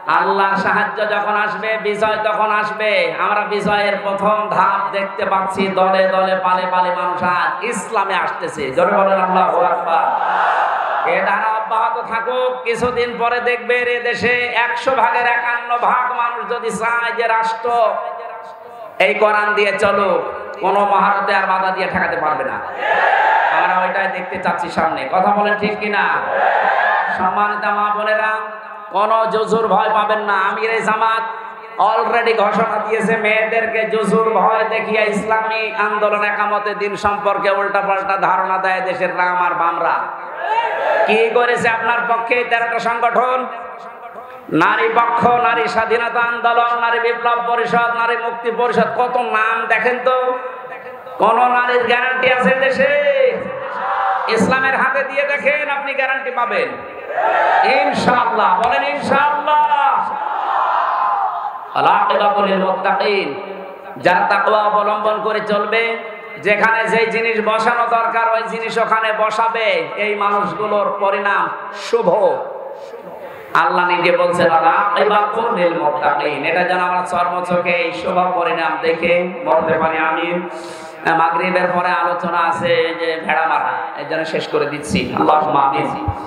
আল্লাহর সাহায্য যখন আসবে, বিজয় তখন আসবে। আমরা বিজয়ের প্রথম ধাপ দেখতে পাচ্ছি, দলে দলে পালে পালে মানুষ আজ ইসলামে আসতেছে। জোরে বলেন আল্লাহু আকবার। এ ধারা অব্যাহত থাকুক। কিছুদিন পরে দেখবে এ দেশে 100 ভাগের 51 ভাগ মানুষ যদি চায় যে রাষ্ট্র এই কোরআন দিয়ে চলুক, কোন মহারতে আর বাধা দিয়ে ঠেকাতে পারবে না। আমরা ওইটাই দেখতে চাচ্ছি সামনে। কথা বলেন ঠিক কিনা? সম্মানিত মা বোনেরা, কোন জুজুর ভয় পাবেন না। আমিরে জামাত অলরেডি ঘোষণা দিয়েছে, মেয়েদেরকে জুজুর ভয় দেখিয়ে ইসলামী আন্দোলন একামতে দিন সম্পর্কে উল্টাপাল্টা ধারণা দেয় দেশের রাম আর বামরা। কি করেছে আপনার পক্ষে 13টা সংগঠন? নারী পক্ষ, নারী স্বাধীনতা আন্দোলন, নারী বিপ্লব পরিষদ, নারী মুক্তি পরিষদ, কত নাম দেখেন তো। কোন নারীর গ্যারান্টি আছে দেশে? ইসলামের হাতে দিয়ে দেখেন, আপনি গ্যারান্টি পাবেন ইনশাআল্লাহ। বলেন ইনশাআল্লাহ। আল-আকিবাতুল লিল মুত্তাকিন, যারা তাকওয়া অবলম্বন করে চলবে, যেখানে যেই জিনিস বসানো দরকার ওই জিনিস ওখানে বসাবে, এই মানুষগুলোর পরিণাম শুভ। আল্লাহ নিজে বলছেন আল-আকিবাতুল লিল মুত্তাকিন। এটা যেন আমরা চর্মচোখে এই শুভ পরিণাম দেখে বলতে পারি আমিন। মাগরিবের পরে আলোচনা আছে যে ভেড়া মারা, এই জন্য শেষ করে দিচ্ছি। আল্লাহুম্মা আমিন।